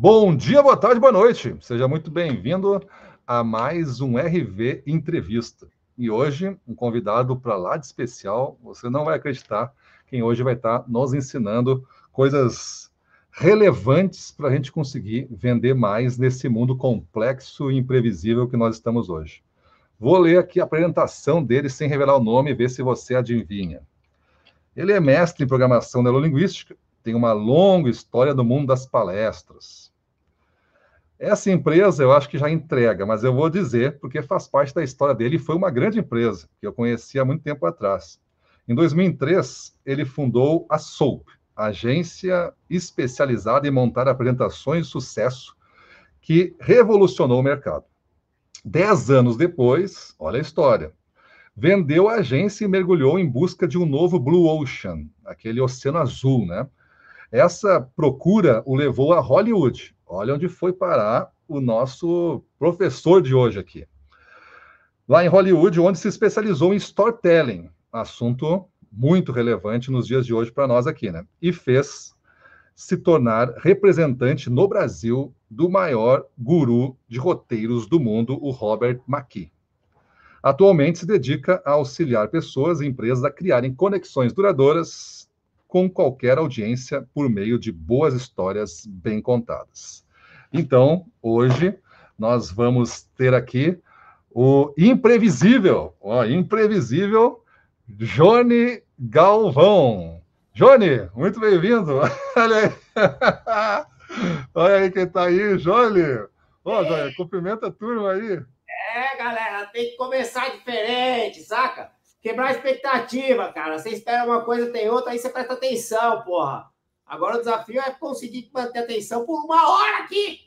Bom dia, boa tarde, boa noite. Seja muito bem-vindo a mais um RV Entrevista. E hoje, um convidado para lá de especial. Você não vai acreditar quem hoje vai estar nos ensinando coisas relevantes para a gente conseguir vender mais nesse mundo complexo e imprevisível que nós estamos hoje. Vou ler aqui a apresentação dele sem revelar o nome e ver se você adivinha. Ele é mestre em programação neurolinguística, tem uma longa história no mundo das palestras. Essa empresa eu acho que já entrega, mas eu vou dizer porque faz parte da história dele e foi uma grande empresa que eu conheci há muito tempo atrás. Em 2003, ele fundou a SOAP, agência especializada em montar apresentações de sucesso que revolucionou o mercado. 10 anos depois, olha a história, vendeu a agência e mergulhou em busca de um novo Blue Ocean, aquele oceano azul, né? Essa procura o levou a Hollywood. Olha onde foi parar o nosso professor de hoje aqui. Lá em Hollywood, onde se especializou em storytelling, assunto muito relevante nos dias de hoje para nós aqui, né? E fez se tornar representante no Brasil do maior guru de roteiros do mundo, o Robert McKee. Atualmente se dedica a auxiliar pessoas e empresas a criarem conexões duradouras com qualquer audiência por meio de boas histórias bem contadas. Então, hoje, nós vamos ter aqui o imprevisível Johnny Galvão. Johnny, muito bem-vindo. Olha aí. Olha aí quem está aí, Johnny. Johnny, cumprimenta a turma aí. Galera, tem que começar diferente, saca? Quebrar a expectativa, cara. Você espera uma coisa, tem outra, aí você presta atenção, porra. Agora o desafio é conseguir manter a atenção por 1 hora aqui.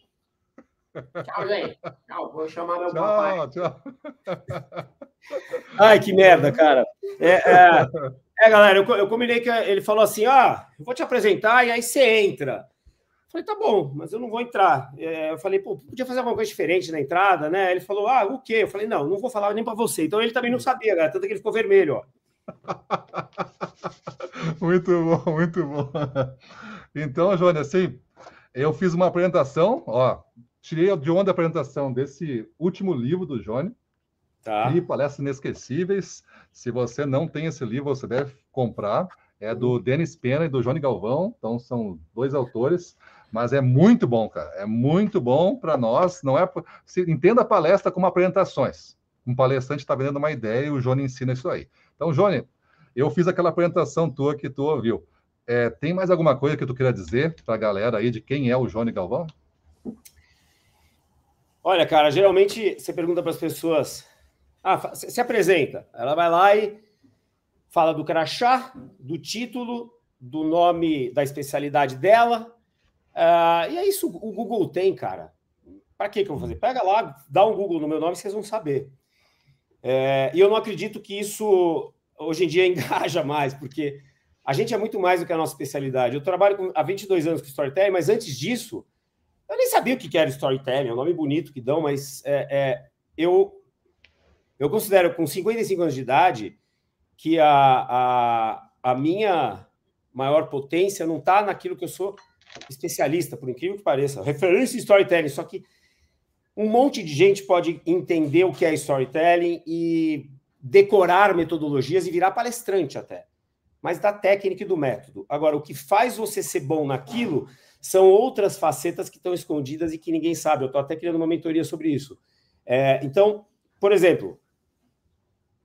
Tchau, gente. Tchau, vou chamar meu papai. Tchau. Ai, que merda, cara. Galera, eu combinei que ele falou assim, eu vou te apresentar e aí você entra. Eu falei, tá bom, mas eu não vou entrar. Eu falei, podia fazer alguma coisa diferente na entrada, né? Ele falou, o quê? Eu falei, não vou falar nem para você. Então ele também não sabia, cara, tanto que ele ficou vermelho, ó. Muito bom, muito bom. Então, Johnny, assim, eu fiz uma apresentação, tirei de onda a apresentação desse último livro do Johnny, e Palestras Inesquecíveis. Se você não tem esse livro, você deve comprar. É do Denis Pena e do Johnny Galvão, então são 2 autores, mas é muito bom, cara. É muito bom para nós. Não é? Entenda a palestra como apresentações. Um palestrante está vendendo uma ideia e o Johnny ensina isso aí. Então, Johnny, eu fiz aquela apresentação tua que tu ouviu. Tem mais alguma coisa que tu queira dizer para a galera aí de quem é o Johnny Galvão? Olha, cara, geralmente você pergunta para as pessoas, se apresenta. Ela vai lá e fala do crachá, do título, do nome da especialidade dela. E é isso, o Google tem, cara. Para que eu vou fazer? Pega lá, dá um Google no meu nome, vocês vão saber. E eu não acredito que isso, hoje em dia, engaja mais, porque a gente é muito mais do que a nossa especialidade. Eu trabalho há 22 anos com storytelling, mas antes disso, eu nem sabia o que era storytelling, é um nome bonito que dão, mas eu considero, com 55 anos de idade, que a minha maior potência não está naquilo que eu sou especialista, por incrível que pareça. Referência em storytelling, só que um monte de gente pode entender o que é storytelling e decorar metodologias e virar palestrante até, mas da técnica e do método. Agora, o que faz você ser bom naquilo são outras facetas que estão escondidas e que ninguém sabe. Eu estou até criando uma mentoria sobre isso. Então, por exemplo,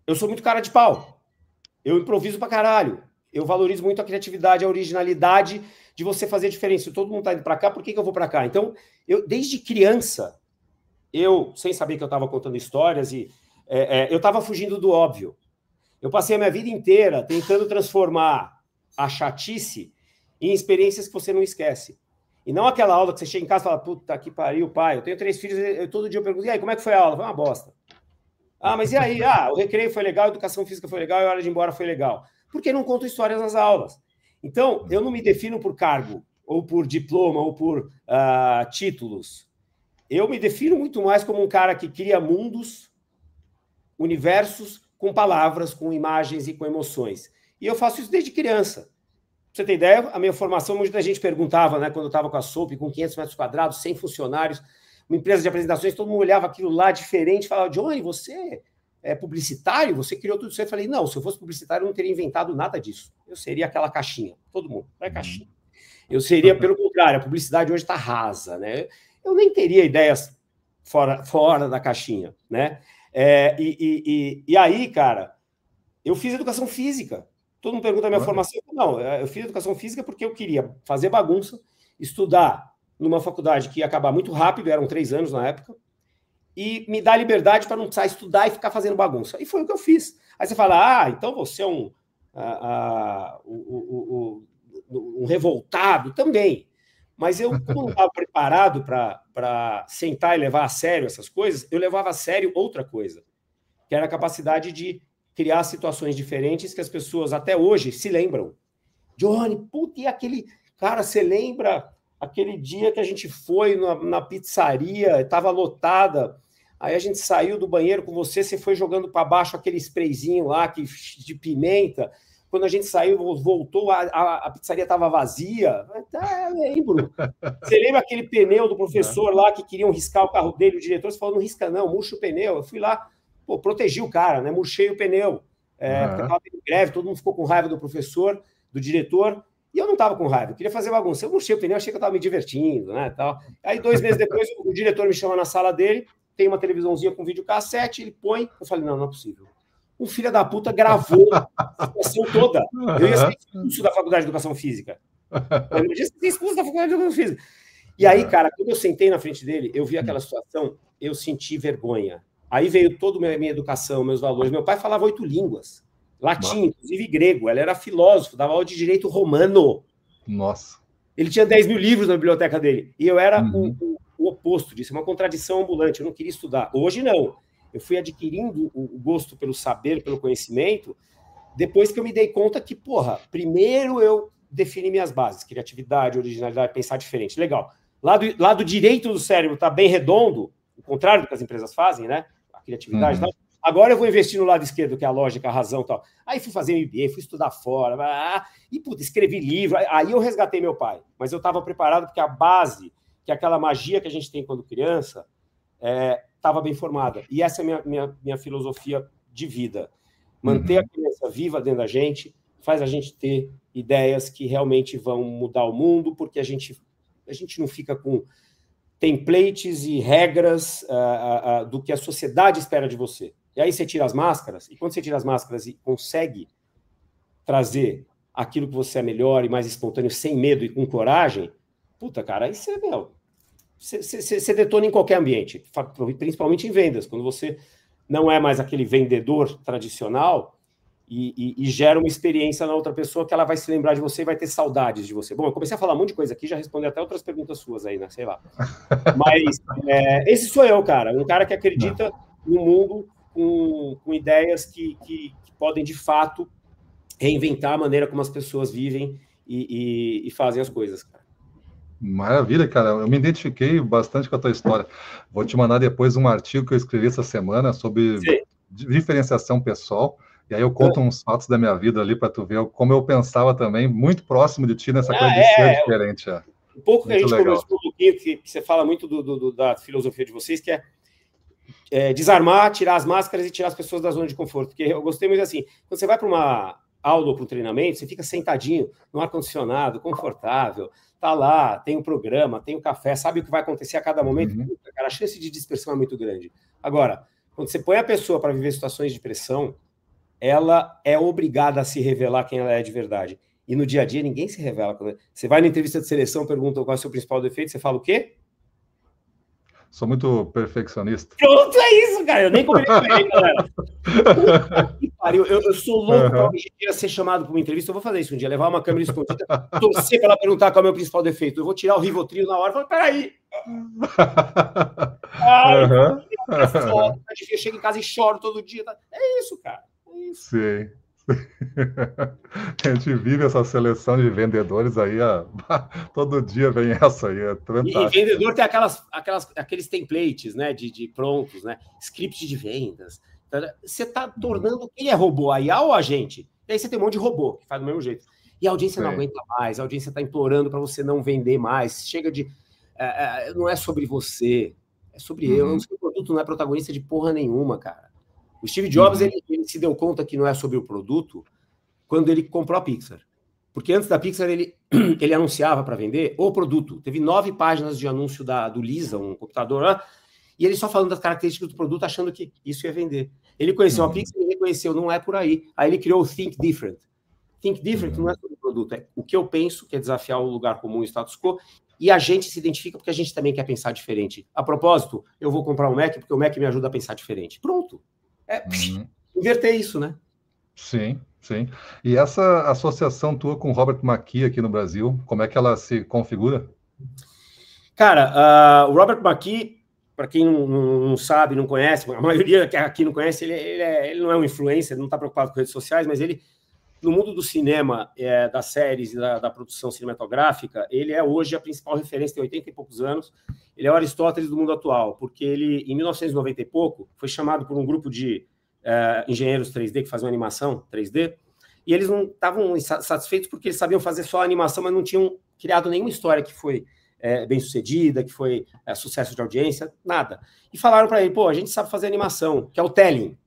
eu sou muito cara de pau. Eu improviso pra caralho. Eu valorizo muito a criatividade, a originalidade de você fazer diferença. Se todo mundo tá indo pra cá, por que eu vou pra cá? Então, desde criança, sem saber que eu estava contando histórias, eu estava fugindo do óbvio. Eu passei a minha vida inteira tentando transformar a chatice em experiências que você não esquece. E não aquela aula que você chega em casa e fala, puta que pariu, pai, eu tenho 3 filhos, todo dia eu pergunto, e aí, como é que foi a aula? Foi uma bosta. Mas e aí? O recreio foi legal, a educação física foi legal, e a hora de ir embora foi legal. Porque não conto histórias nas aulas. Então, eu não me defino por cargo, ou por diploma, ou por títulos. Eu me defino muito mais como um cara que cria mundos, universos, com palavras, com imagens e com emoções. E eu faço isso desde criança. você ter ideia, a minha formação, muita gente perguntava, né, quando eu estava com a SOP, com 500 metros quadrados, 100 funcionários, uma empresa de apresentações, todo mundo olhava aquilo lá diferente, falava, Johnny, você é publicitário? Você criou tudo isso? Eu falei, não, se eu fosse publicitário, eu não teria inventado nada disso. Eu seria aquela caixinha, todo mundo, é caixinha. Eu seria, pelo contrário, a publicidade hoje está rasa, né? Eu nem teria ideias fora da caixinha, né? E aí, cara, eu fiz educação física. Todo mundo pergunta a minha formação. Não, eu fiz educação física porque eu queria fazer bagunça, estudar numa faculdade que ia acabar muito rápido, eram 3 anos na época, e me dar liberdade para não precisar estudar e ficar fazendo bagunça. E foi o que eu fiz. Aí você fala, então você é um revoltado também. Mas eu, como não estava preparado para sentar e levar a sério essas coisas, eu levava a sério outra coisa, que era a capacidade de criar situações diferentes que as pessoas até hoje se lembram. Johnny, puta, e aquele... Cara, você lembra aquele dia que a gente foi na pizzaria, estava lotada, aí a gente saiu do banheiro com você, você foi jogando para baixo aquele sprayzinho lá de pimenta... Quando a gente saiu, voltou, a pizzaria estava vazia. Lembro. Você lembra aquele pneu do professor lá que queriam riscar o carro dele, o diretor? Você falou, não risca não, murcha o pneu. Eu fui lá, protegi o cara, né? Murchei o pneu. Porque estava tendo greve, todo mundo ficou com raiva do professor, do diretor, e eu não estava com raiva, eu queria fazer bagunça. Eu murchei o pneu, achei que eu estava me divertindo, né? Tal. Aí 2 meses depois, o diretor me chama na sala dele, tem uma televisãozinha com videocassete, ele põe, eu falei, não é possível. O filho da puta gravou a situação toda. Eu ia ser expulso da Faculdade de Educação Física. Eu ia ser expulso da Faculdade de Educação Física. E aí, cara, quando eu sentei na frente dele, eu vi aquela situação, eu senti vergonha. Aí veio toda a minha educação, meus valores. Meu pai falava 8 línguas. Latim, inclusive grego. Ele era filósofo, dava aula de direito romano. Nossa. Ele tinha 10 mil livros na biblioteca dele. E eu era o oposto disso, uma contradição ambulante. Eu não queria estudar. Hoje, não. Eu fui adquirindo o gosto pelo saber, pelo conhecimento, depois que eu me dei conta que, primeiro eu defini minhas bases, criatividade, originalidade, pensar diferente. Legal. Lá do direito do cérebro está bem redondo, o contrário do que as empresas fazem, né? A criatividade e tal. Agora eu vou investir no lado esquerdo, que é a lógica, a razão e tal. Aí fui fazer MBA, fui estudar fora, e, escrevi livro. Aí eu resgatei meu pai. Mas eu estava preparado porque a base, que é aquela magia que a gente tem quando criança, estava bem formada. E essa é a minha filosofia de vida. Manter a criança viva dentro da gente faz a gente ter ideias que realmente vão mudar o mundo, porque a gente não fica com templates e regras do que a sociedade espera de você. E aí você tira as máscaras, e quando você tira as máscaras e consegue trazer aquilo que você é melhor e mais espontâneo, sem medo e com coragem, cara, aí você detona em qualquer ambiente, principalmente em vendas, quando você não é mais aquele vendedor tradicional e gera uma experiência na outra pessoa que ela vai se lembrar de você e vai ter saudades de você. Bom, eu comecei a falar um monte de coisa aqui, já respondi até outras perguntas suas aí, né? Sei lá. Mas esse sou eu, cara. Um cara que acredita no mundo com ideias que podem, de fato, reinventar a maneira como as pessoas vivem e fazem as coisas, cara. Maravilha, cara. Eu me identifiquei bastante com a tua história. Vou te mandar depois um artigo que eu escrevi essa semana sobre diferenciação pessoal. E aí eu conto uns fatos da minha vida ali para tu ver como eu pensava também, muito próximo de ti nessa coisa de ser diferente. Um pouco que a gente conversou um pouquinho, que você fala muito da filosofia de vocês, que é desarmar, tirar as máscaras e tirar as pessoas da zona de conforto. Porque eu gostei muito assim, quando você vai para uma aula ou para um treinamento, você fica sentadinho no ar-condicionado, confortável, tá lá, tem um programa, tem o café, sabe o que vai acontecer a cada momento. Cara, a chance de dispersão é muito grande. Agora, quando você põe a pessoa para viver situações de pressão, ela é obrigada a se revelar quem ela é de verdade. E no dia a dia, ninguém se revela. Você vai na entrevista de seleção, pergunta qual é o seu principal defeito, você fala o quê? Sou muito perfeccionista. Pronto, é isso, cara. Eu nem combinei com ele, galera. Que pariu. Eu sou louco para um dia ser chamado para uma entrevista. Eu vou fazer isso um dia, levar uma câmera escondida, torcer para ela perguntar qual é o meu principal defeito. Eu vou tirar o Rivotril na hora e falar, peraí. Eu chego em casa e choro todo dia. É isso, cara. É isso. Sim. A gente vive essa seleção de vendedores aí, todo dia vem essa aí, é fantástico. E vendedor tem aqueles templates, né, de prontos, né, script de vendas. Você está tornando quem é robô, a IA ou a gente? E aí você tem um monte de robô que faz do mesmo jeito. E a audiência não aguenta mais, a audiência está implorando para você não vender mais. Chega de... não é sobre você, é sobre eu. O seu produto não é protagonista de porra nenhuma, cara. O Steve Jobs, ele se deu conta que não é sobre o produto quando ele comprou a Pixar. Porque antes da Pixar, ele anunciava para vender o produto. Teve 9 páginas de anúncio do Lisa, um computador lá, e ele só falando das características do produto, achando que isso ia vender. Ele conheceu a Pixar e reconheceu, não é por aí. Aí ele criou o Think Different. Think Different não é sobre o produto, é o que eu penso, que é desafiar o lugar comum e o status quo, e a gente se identifica porque a gente também quer pensar diferente. A propósito, eu vou comprar um Mac porque o Mac me ajuda a pensar diferente. Pronto. Inverter isso, né? Sim, sim. E essa associação tua com o Robert McKee aqui no Brasil, como é que ela se configura? Cara, o Robert McKee, para quem não sabe, não conhece, a maioria que aqui não conhece, ele não é um influencer, não está preocupado com redes sociais, mas ele, no mundo do cinema, das séries e da produção cinematográfica, ele é hoje a principal referência, tem 80 e poucos anos. Ele é o Aristóteles do mundo atual, porque ele, em 1990 e pouco, foi chamado por um grupo de engenheiros 3D que faziam animação 3D, e eles não estavam satisfeitos porque eles sabiam fazer só animação, mas não tinham criado nenhuma história que foi bem sucedida, que foi sucesso de audiência, nada. E falaram para ele, pô, a gente sabe fazer animação, que é o telling,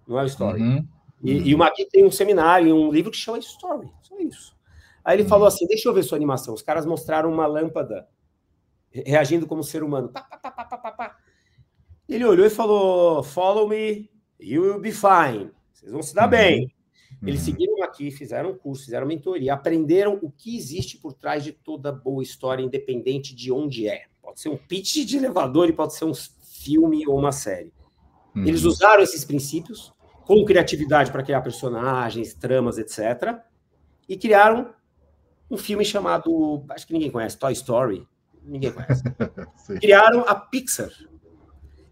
não é o story. E o McKee tem um seminário, um livro que chama Story, só isso. Aí ele falou assim, deixa eu ver sua animação. Os caras mostraram uma lâmpada reagindo como ser humano. Pá, pá, pá, pá, pá, pá. Ele olhou e falou, follow me, you will be fine. Vocês vão se dar bem. Eles seguiram aqui, fizeram um curso, fizeram mentoria, aprenderam o que existe por trás de toda boa história, independente de onde é. Pode ser um pitch de elevador e pode ser um filme ou uma série. Eles usaram esses princípios com criatividade para criar personagens, tramas, etc. E criaram um filme chamado, acho que ninguém conhece, Toy Story. Ninguém conhece. Criaram a Pixar.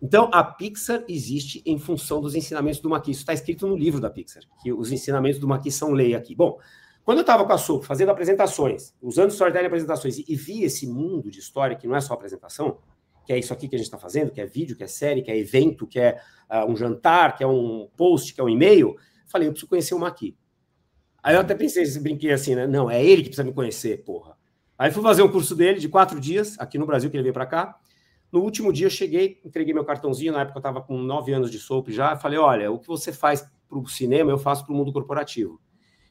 Então, a Pixar existe em função dos ensinamentos do McKee. Isso está escrito no livro da Pixar, que os ensinamentos do McKee são lei aqui. Bom, quando eu estava com a Soap fazendo apresentações, usando storytelling em apresentações, e vi esse mundo de história que não é só apresentação, que é isso aqui que a gente está fazendo, que é vídeo, que é série, que é evento, que é um jantar, que é um post, que é um e-mail, falei, eu preciso conhecer o McKee. Aí eu até pensei, brinquei assim, né? Não, é ele que precisa me conhecer, porra. Aí fui fazer um curso dele de 4 dias, aqui no Brasil, que ele veio para cá. No último dia eu cheguei, entreguei meu cartãozinho, na época eu estava com 9 anos de Soap já, falei, olha, o que você faz para o cinema, eu faço para o mundo corporativo.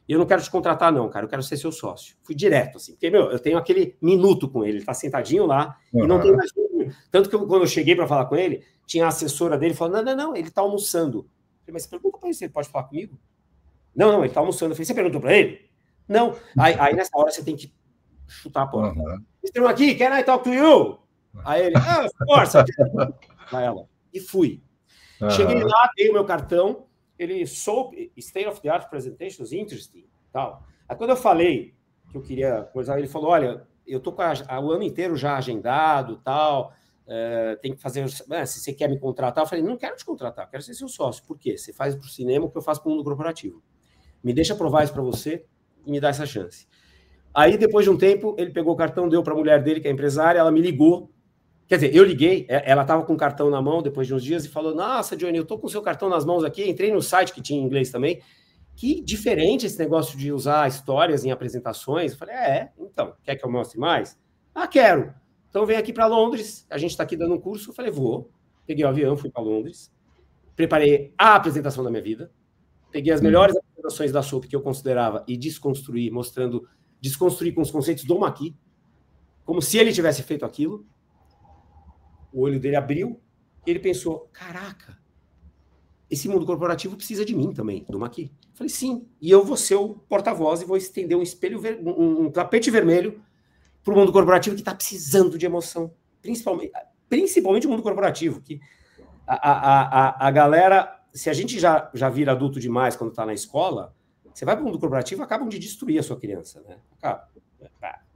E eu não quero te contratar não, cara, eu quero ser seu sócio. Fui direto, assim, porque, eu tenho aquele minuto com ele tá sentadinho lá, e não tem mais... Tanto que quando eu cheguei para falar com ele, tinha a assessora dele falando, não, ele está almoçando. Eu falei, mas você pergunta para ele se ele pode falar comigo? Não, ele está almoçando. Eu falei, você perguntou para ele? Não. Aí nessa hora você tem que chutar a porta. Mr. McKee, can I talk to you? Aí ele, of course. Pra ela. E fui. Cheguei lá, dei o meu cartão, ele soube, State of the Art Presentations, interesting, tal. Aí quando eu falei que eu queria coisa, ele falou, olha, eu tô com o ano inteiro já agendado, tal, tem que fazer, se você quer me contratar, eu falei, não quero te contratar, quero ser seu sócio. Por quê? Você faz para o cinema o que eu faço para o mundo corporativo. Me deixa provar isso para você e me dá essa chance. Aí, depois de um tempo, ele pegou o cartão, deu para a mulher dele, que é empresária, ela me ligou. Quer dizer, eu liguei, ela estava com o cartão na mão depois de uns dias e falou, nossa, Johnny, eu estou com o seu cartão nas mãos aqui, entrei no site que tinha em inglês também, que diferente esse negócio de usar histórias em apresentações. Eu falei, então, quer que eu mostre mais? Quero. Então vem aqui para Londres, a gente está aqui dando um curso. Eu falei, vou. Peguei o avião, fui para Londres, preparei a apresentação da minha vida, peguei as melhores apresentações da Soap que eu considerava e desconstruí com os conceitos do McKee, como se ele tivesse feito aquilo. O olho dele abriu e ele pensou, caraca, esse mundo corporativo precisa de mim também, do McKee. Eu falei, sim, e eu vou ser o porta-voz e vou estender um espelho, um tapete vermelho para o mundo corporativo que está precisando de emoção, principalmente o mundo corporativo, que a galera, se a gente já vira adulto demais quando está na escola, você vai para o mundo corporativo, acabam de destruir a sua criança, né?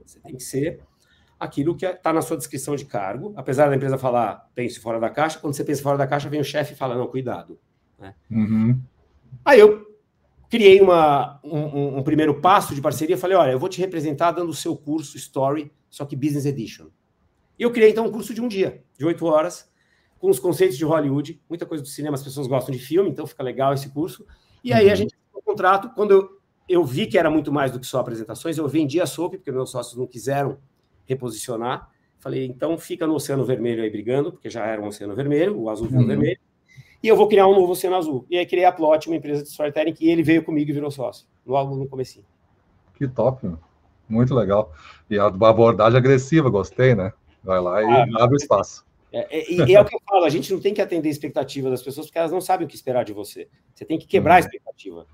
Você tem que ser aquilo que está na sua descrição de cargo, apesar da empresa falar, pense fora da caixa, quando você pensa fora da caixa, vem o chefe e fala, não, cuidado. Né? Aí eu criei um primeiro passo de parceria, falei, olha, eu vou te representar dando o seu curso Story, só que Business Edition. E eu criei, então, um curso de um dia, de 8 horas, com os conceitos de Hollywood, muita coisa do cinema, as pessoas gostam de filme, então fica legal esse curso. E aí a gente fez um contrato, quando eu vi que era muito mais do que só apresentações, eu vendi a soap, porque meus sócios não quiseram reposicionar. Falei, então fica no Oceano Vermelho aí brigando, porque já era um Oceano Vermelho, o azul virou vermelho, e eu vou criar um novo Oceano Azul. E aí criei a Plot, uma empresa de storytelling, que ele veio comigo e virou sócio, logo no comecinho. Que top, meu. Muito legal. E a abordagem agressiva, gostei, né? Vai lá e abre espaço. E é o que eu falo, a gente não tem que atender a expectativa das pessoas, porque elas não sabem o que esperar de você. Você tem que quebrar a expectativa.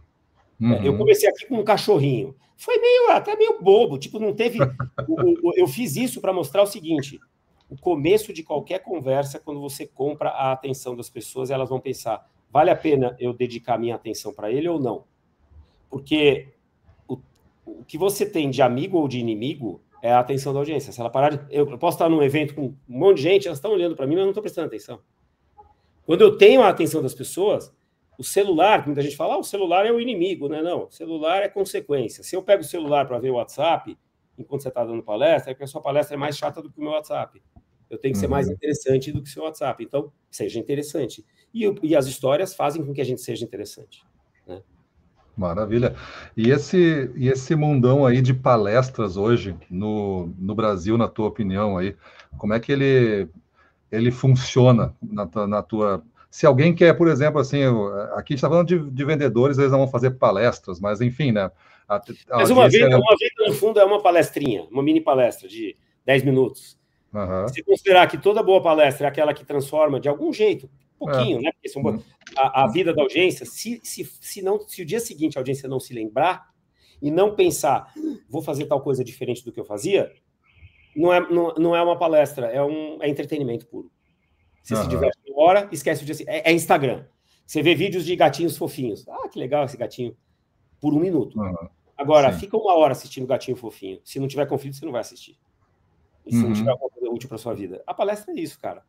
Eu comecei aqui com um cachorrinho. Foi até meio bobo, tipo, não teve... eu fiz isso para mostrar o seguinte, o começo de qualquer conversa, quando você compra a atenção das pessoas, elas vão pensar, vale a pena eu dedicar minha atenção para ele ou não? Porque o que você tem de amigo ou de inimigo é a atenção da audiência. Se ela parar de... Eu posso estar num evento com um monte de gente, elas estão olhando para mim, mas eu não estou prestando atenção. Quando eu tenho a atenção das pessoas, o celular, muita gente fala, o celular é o inimigo, né? Não, o celular é consequência. Se eu pego o celular para ver o WhatsApp, enquanto você está dando palestra, é porque a sua palestra é mais chata do que o meu WhatsApp. Eu tenho que ser mais interessante do que o seu WhatsApp. Então, seja interessante. E as histórias fazem com que a gente seja interessante, né? Maravilha. E esse mundão aí de palestras hoje no Brasil, na tua opinião aí, como é que ele funciona na tua... Se alguém quer, por exemplo, assim, aqui está falando de vendedores, eles não vão fazer palestras, mas enfim, né? Mas uma venda, no fundo, é uma palestrinha, uma mini palestra de 10 minutos. Se considerar que toda boa palestra é aquela que transforma de algum jeito, pouquinho, né? Porque a vida da audiência, se o dia seguinte a audiência não se lembrar e não pensar, vou fazer tal coisa diferente do que eu fazia, não é uma palestra, é entretenimento puro. Você se diverte uma hora, esquece o dia seguinte. É Instagram. Você vê vídeos de gatinhos fofinhos. Ah, que legal esse gatinho. Por 1 minuto. Agora, fica 1 hora assistindo gatinho fofinho. Se não tiver conflito, você não vai assistir. E se não tiver alguma coisa útil para sua vida. A palestra é isso, cara.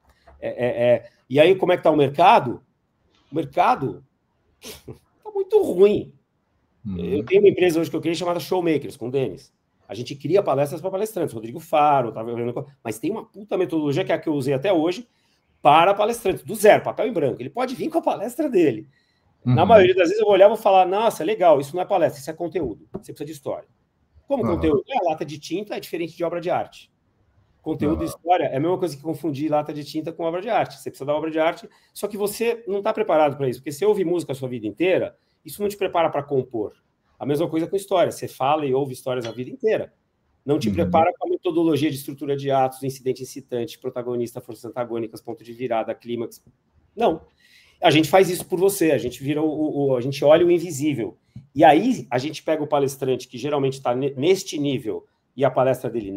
E aí, como é que está o mercado? O mercado está muito ruim. Eu tenho uma empresa hoje que eu criei chamada Showmakers, com o Denis. A gente cria palestras para palestrantes. Rodrigo Faro, mas tem uma puta metodologia que é a que eu usei até hoje para palestrantes, do zero, papel em branco. Ele pode vir com a palestra dele. Na maioria das vezes eu vou olhar e vou falar, nossa, legal, isso não é palestra, isso é conteúdo. Você precisa de história. Como conteúdo? Lata de tinta é diferente de obra de arte. Conteúdo e história é a mesma coisa que confundir lata de tinta com obra de arte. Você precisa da obra de arte, só que você não está preparado para isso, porque você ouve música a sua vida inteira, isso não te prepara para compor. A mesma coisa com história. Você fala e ouve histórias a vida inteira. Não te prepara com a metodologia de estrutura de atos, incidente incitante, protagonista, forças antagônicas, ponto de virada, clímax. Não. A gente faz isso por você. A gente vira a gente olha o invisível. E aí a gente pega o palestrante que geralmente está neste nível e a palestra dele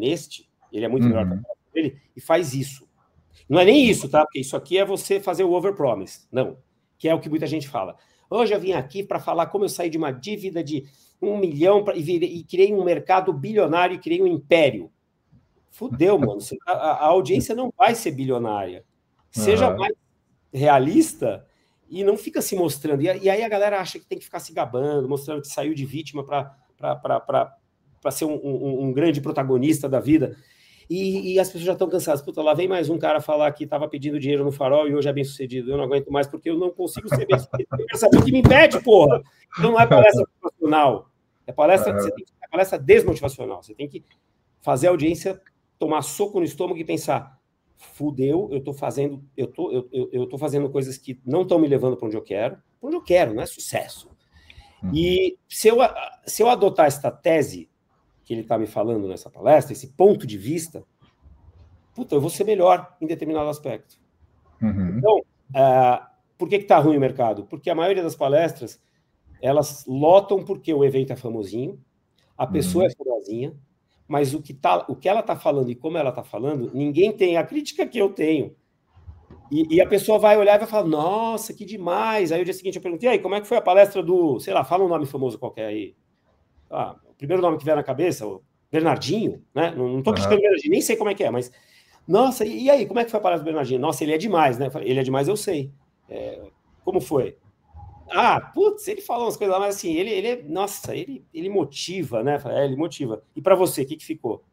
ele é muito melhor que a palestra dele, e faz isso. Não é nem isso, tá? Porque isso aqui é você fazer o overpromise. Não. Que é o que muita gente fala. Hoje eu vim aqui para falar como eu saí de uma dívida de 1 milhão e criei um mercado bilionário e criei um império. Fudeu, mano. A audiência não vai ser bilionária. Seja mais realista e não fica se mostrando. E aí a galera acha que tem que ficar se gabando, mostrando que saiu de vítima para ser um grande protagonista da vida. E as pessoas já estão cansadas. Puta, lá vem mais um cara falar que estava pedindo dinheiro no Farol e hoje é bem sucedido. Eu não aguento mais porque eu não consigo ser bem sucedido. Eu quero saber o que me impede, porra. Então não é palestra motivacional. É palestra, é palestra desmotivacional. Você tem que fazer a audiência tomar soco no estômago e pensar, fudeu, eu tô fazendo coisas que não estão me levando para onde eu quero, não é sucesso. E se eu adotar esta tese que ele está me falando nessa palestra, esse ponto de vista, puta, eu vou ser melhor em determinado aspecto. Então, por que está ruim o mercado? Porque a maioria das palestras, elas lotam porque o evento é famosinho, a pessoa é famosinha, mas o que ela está falando e como ela está falando, ninguém tem a crítica que eu tenho. E a pessoa vai olhar e vai falar, nossa, que demais. Aí o dia seguinte eu perguntei, aí, como é que foi a palestra do, sei lá, fala um nome famoso qualquer aí. O primeiro nome que vier na cabeça, o Bernardinho, né? Não estou criticando o Bernardinho, nem sei como é que é, mas, nossa, e aí, como é que foi a palestra do Bernardinho? Nossa, ele é demais, né? Ele é demais, eu sei. Como foi? Putz, ele falou umas coisas lá, mas assim, ele motiva, né? Ele motiva. E para você, o que ficou?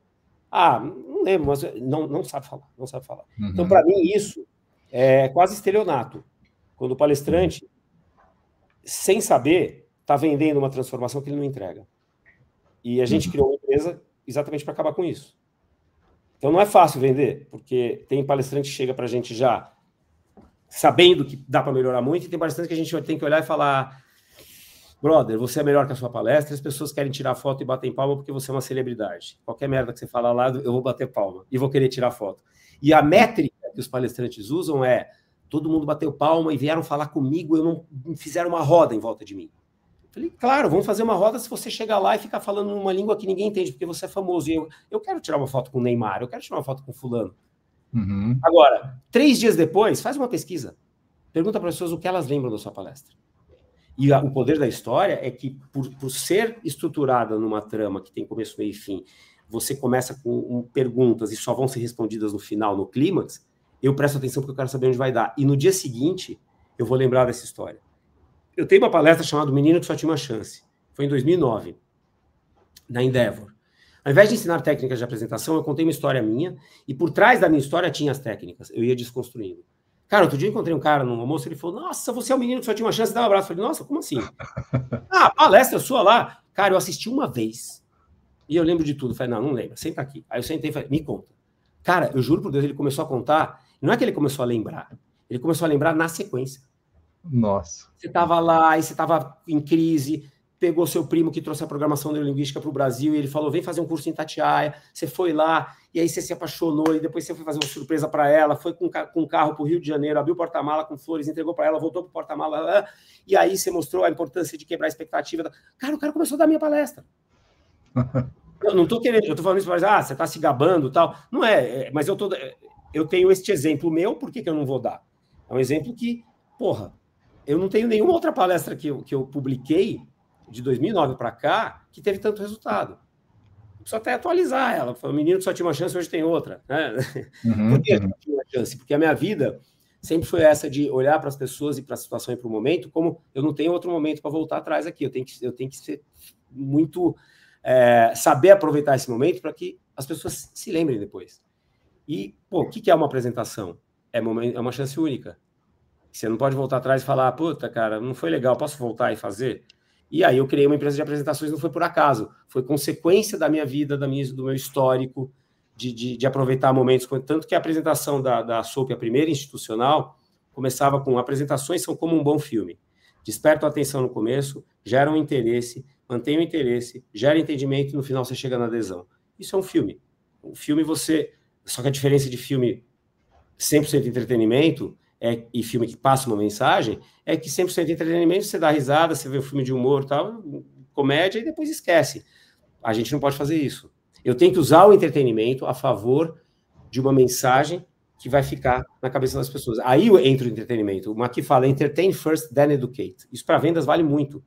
Não lembro, mas não sabe falar. Então, para mim, isso é quase estelionato. Quando o palestrante, sem saber, está vendendo uma transformação que ele não entrega. E a gente criou uma empresa exatamente para acabar com isso. Então não é fácil vender, porque tem palestrante que chega para a gente já sabendo que dá para melhorar muito, e tem palestrante que a gente tem que olhar e falar: brother, você é melhor que a sua palestra, as pessoas querem tirar foto e batem palma porque você é uma celebridade. Qualquer merda que você falar lá, eu vou bater palma e vou querer tirar foto. E a métrica que os palestrantes usam é: todo mundo bateu palma e vieram falar comigo, não fizeram uma roda em volta de mim. Falei, claro, vamos fazer uma roda se você chegar lá e ficar falando uma língua que ninguém entende, porque você é famoso. E eu quero tirar uma foto com o Neymar, eu quero tirar uma foto com fulano. Agora, 3 dias depois, faz uma pesquisa. Pergunta para as pessoas o que elas lembram da sua palestra. E o poder da história é que, por ser estruturada numa trama que tem começo, meio e fim, você começa com perguntas e só vão ser respondidas no final, no clímax, eu presto atenção porque eu quero saber onde vai dar. E no dia seguinte, eu vou lembrar dessa história. Eu tenho uma palestra chamada O Menino que Só Tinha Uma Chance. Foi em 2009, na Endeavor. Ao invés de ensinar técnicas de apresentação, eu contei uma história minha, e por trás da minha história tinha as técnicas. Eu ia desconstruindo. Cara, outro dia eu encontrei um cara no almoço, ele falou: nossa, você é o menino que só tinha uma chance de dar um abraço. Eu falei: nossa, como assim? Ah, palestra sua lá. Cara, eu assisti uma vez, e eu lembro de tudo. Eu falei: não lembro, senta aqui. Aí eu sentei e falei: me conta. Cara, eu juro por Deus, ele começou a contar, não é que ele começou a lembrar, ele começou a lembrar na sequência. Nossa. Você estava lá, e você estava em crise, pegou seu primo que trouxe a programação neurolinguística para o Brasil, e ele falou: vem fazer um curso em Itatiaia. Você foi lá, e aí você se apaixonou, e depois você foi fazer uma surpresa para ela, foi com um carro para o Rio de Janeiro, abriu o porta-mala com flores, entregou para ela, voltou para o porta-mala, e aí você mostrou a importância de quebrar a expectativa. Cara, o cara começou a dar a minha palestra. Eu não estou querendo, eu estou falando isso para dizer: você está se gabando e tal. Não mas eu tenho este exemplo meu, por que eu não vou dar? É um exemplo que, porra, eu não tenho nenhuma outra palestra que eu publiquei de 2009 para cá que teve tanto resultado. Preciso até atualizar ela. O menino que só tinha uma chance, hoje tem outra. Né? Por que só tinha uma chance? Porque a minha vida sempre foi essa de olhar para as pessoas e para a situação e para o momento como eu não tenho outro momento para voltar atrás aqui. Eu tenho que ser muito... saber aproveitar esse momento para que as pessoas se lembrem depois. E, pô, o que é uma apresentação? É uma chance única. Você não pode voltar atrás e falar: puta, cara, não foi legal, posso voltar e fazer? E aí eu criei uma empresa de apresentações, não foi por acaso, foi consequência da minha vida, do meu histórico, de aproveitar momentos, tanto que a apresentação da SOAP, a primeira institucional, começava com: apresentações são como um bom filme, despertam a atenção no começo, geram interesse, mantém o interesse, gera entendimento e no final você chega na adesão. Isso é um filme. Um filme só que a diferença de filme 100% entretenimento e filme que passa uma mensagem é que 100% entretenimento você dá risada, você vê o filme de humor, tal, comédia, e depois esquece. A gente não pode fazer isso. Eu tenho que usar o entretenimento a favor de uma mensagem que vai ficar na cabeça das pessoas. Aí entra o entretenimento. O Maqui fala: entertain first, then educate. Isso para vendas vale muito.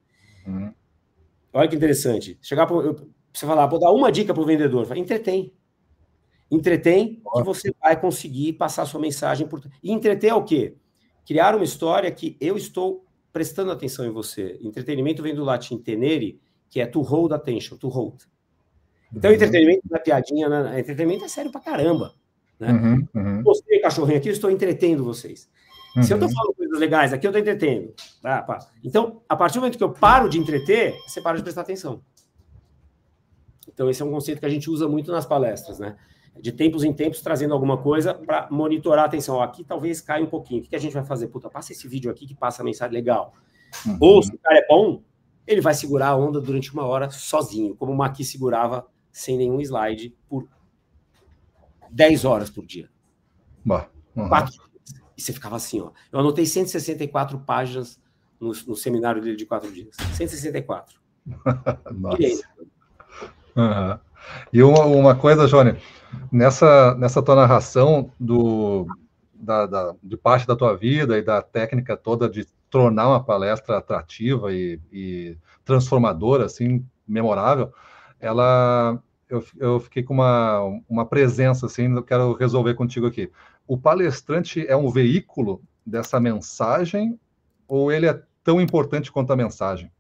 Olha que interessante. Chegar para você falar: vou dar uma dica para o vendedor. Fala: entretém. Entretém que você vai conseguir passar a sua mensagem. E entreter é o quê? Criar uma história que eu estou prestando atenção em você. Entretenimento vem do latim tenere, que é to hold attention, to hold. Então, entretenimento não é piadinha, né? Entretenimento é sério pra caramba. Né? Você, cachorrinho, aqui eu estou entretendo vocês. Se eu estou falando coisas legais aqui, eu estou entretendo. Então, a partir do momento que eu paro de entreter, você para de prestar atenção. Então, esse é um conceito que a gente usa muito nas palestras, né? De tempos em tempos, trazendo alguma coisa para monitorar a atenção. Aqui talvez caia um pouquinho. O que a gente vai fazer? Puta, passa esse vídeo aqui que passa a mensagem legal. Ou, se o cara é bom, ele vai segurar a onda durante 1 hora sozinho, como o Maqui segurava sem nenhum slide por 10 horas por dia. 4 dias. E você ficava assim, ó. Eu anotei 164 páginas no seminário dele de 4 dias. 164. Nossa. E aí? E uma coisa, Johnny, nessa tua narração de parte da tua vida e da técnica toda de tornar uma palestra atrativa e transformadora, assim, memorável, eu fiquei com uma presença, assim, eu quero resolver contigo aqui. O palestrante é um veículo dessa mensagem ou ele é tão importante quanto a mensagem?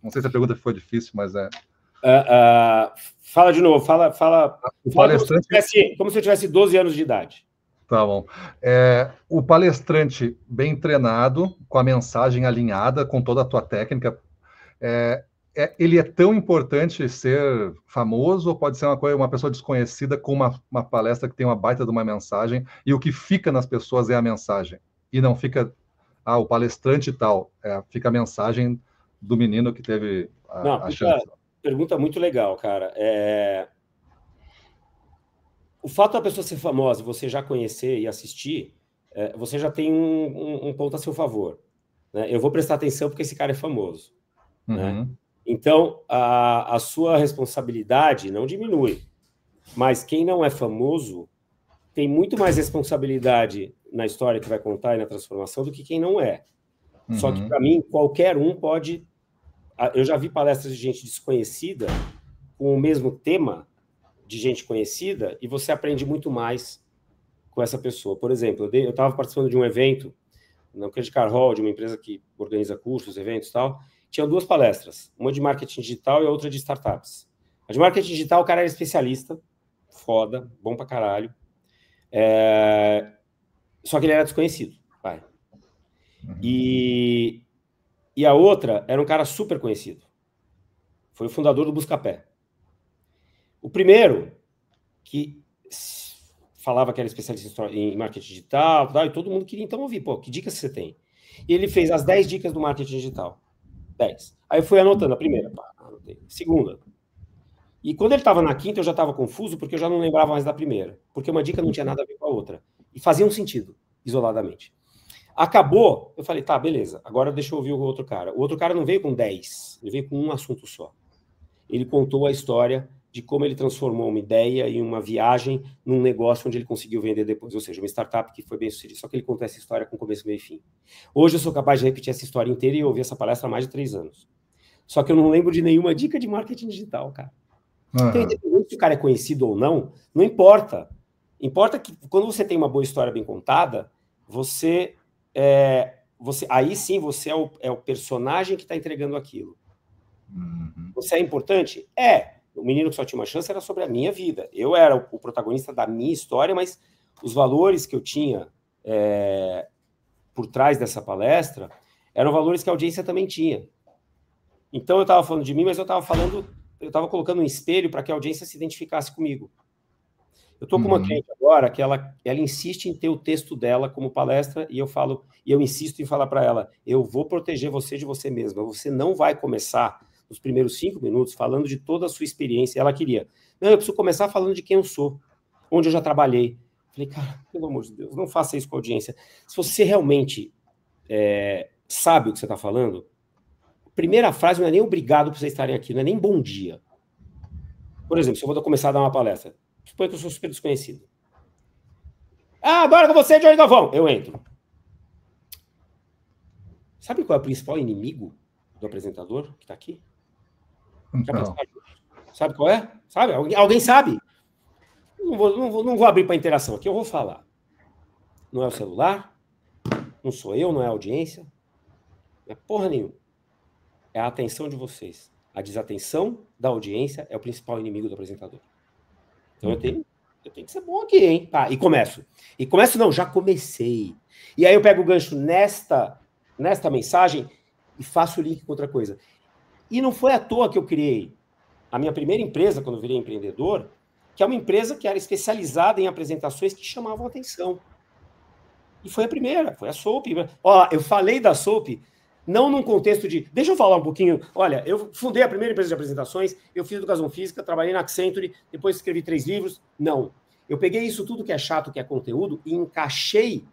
Não sei se a pergunta foi difícil, mas é... Fala de novo, fala palestrante... como se eu tivesse 12 anos de idade. Tá bom. O palestrante bem treinado, com a mensagem alinhada, com toda a tua técnica, Ele é tão importante ser famoso ou pode ser uma pessoa desconhecida com uma palestra que tem uma baita de uma mensagem e o que fica nas pessoas é a mensagem e não fica o palestrante e tal, fica a mensagem do menino que teve a chance. Pergunta muito legal, cara. O fato da pessoa ser famosa e você já conhecer e assistir, você já tem um ponto a seu favor, né? Eu vou prestar atenção porque esse cara é famoso, né? Então, a sua responsabilidade não diminui, mas quem não é famoso tem muito mais responsabilidade na história que vai contar e na transformação do que quem não é. Só que, para mim, qualquer um pode... Eu já vi palestras de gente desconhecida com o mesmo tema de gente conhecida e você aprende muito mais com essa pessoa. Por exemplo, eu estava participando de um evento na Credit Card Hall, de uma empresa que organiza cursos, eventos e tal. Tinha 2 palestras, uma de marketing digital e a outra de startups. A de marketing digital, o cara era especialista, foda, bom pra caralho. Só que ele era desconhecido. E a outra era um cara super conhecido. Foi o fundador do Buscapé. O primeiro, que falava que era especialista em marketing digital, e todo mundo queria então ouvir, que dicas você tem? E ele fez as 10 dicas do marketing digital. 10. Aí eu fui anotando a primeira, anotei. Segunda. E quando ele estava na quinta, eu já estava confuso, porque eu já não lembrava mais da primeira. Porque uma dica não tinha nada a ver com a outra. E fazia um sentido, isoladamente. Acabou, eu falei, tá, beleza, agora deixa eu ouvir o outro cara. O outro cara não veio com 10, ele veio com um assunto só. Ele contou a história de como ele transformou uma ideia em uma viagem num negócio onde ele conseguiu vender depois. Ou seja, uma startup que foi bem sucedida. Só que ele contou essa história com começo, meio e fim. Hoje eu sou capaz de repetir essa história inteira e eu ouvi essa palestra há mais de 3 anos. Só que eu não lembro de nenhuma dica de marketing digital, cara. Então, independente se o cara é conhecido ou não importa. Importa que quando você tem uma boa história bem contada, aí sim você é o personagem que está entregando aquilo. Você é importante? O Menino que Só Tinha Uma Chance era sobre a minha vida. Eu era o protagonista da minha história, mas os valores que eu tinha por trás dessa palestra eram valores que a audiência também tinha. Então eu estava falando de mim, mas eu estava colocando um espelho para que a audiência se identificasse comigo. Eu estou com uma cliente agora que ela insiste em ter o texto dela como palestra e eu insisto em falar para ela, eu vou proteger você de você mesma, você não vai começar nos primeiros 5 minutos falando de toda a sua experiência. Ela queria, não, eu preciso começar falando de quem eu sou, onde eu já trabalhei. Falei, cara, pelo amor de Deus, não faça isso com a audiência. Se você realmente sabe o que você está falando, a primeira frase não é nem obrigado por vocês estarem aqui, não é nem bom dia. Por exemplo, se eu vou começar a dar uma palestra, suponho que eu sou super desconhecido. Agora com você, Johnny Galvão. Eu entro. Sabe qual é o principal inimigo do apresentador que está aqui? Não. Sabe qual é? Sabe? Alguém sabe? Não vou abrir para interação aqui, eu vou falar. Não é o celular, não sou eu, não é a audiência, não é porra nenhuma. É a atenção de vocês. A desatenção da audiência é o principal inimigo do apresentador. Então eu tenho que ser bom aqui, hein? E começo. Já comecei. E aí eu pego o gancho nesta mensagem e faço o link com outra coisa. E não foi à toa que eu criei a minha primeira empresa, quando eu virei empreendedor, que é uma empresa que era especializada em apresentações que chamavam atenção. E foi a primeira, foi a Soap. Eu falei da Soap não num contexto de... Deixa eu falar um pouquinho. Olha, eu fundei a primeira empresa de apresentações, eu fiz educação física, trabalhei na Accenture, depois escrevi 3 livros. Não. Eu peguei isso tudo que é chato, que é conteúdo, e encaixei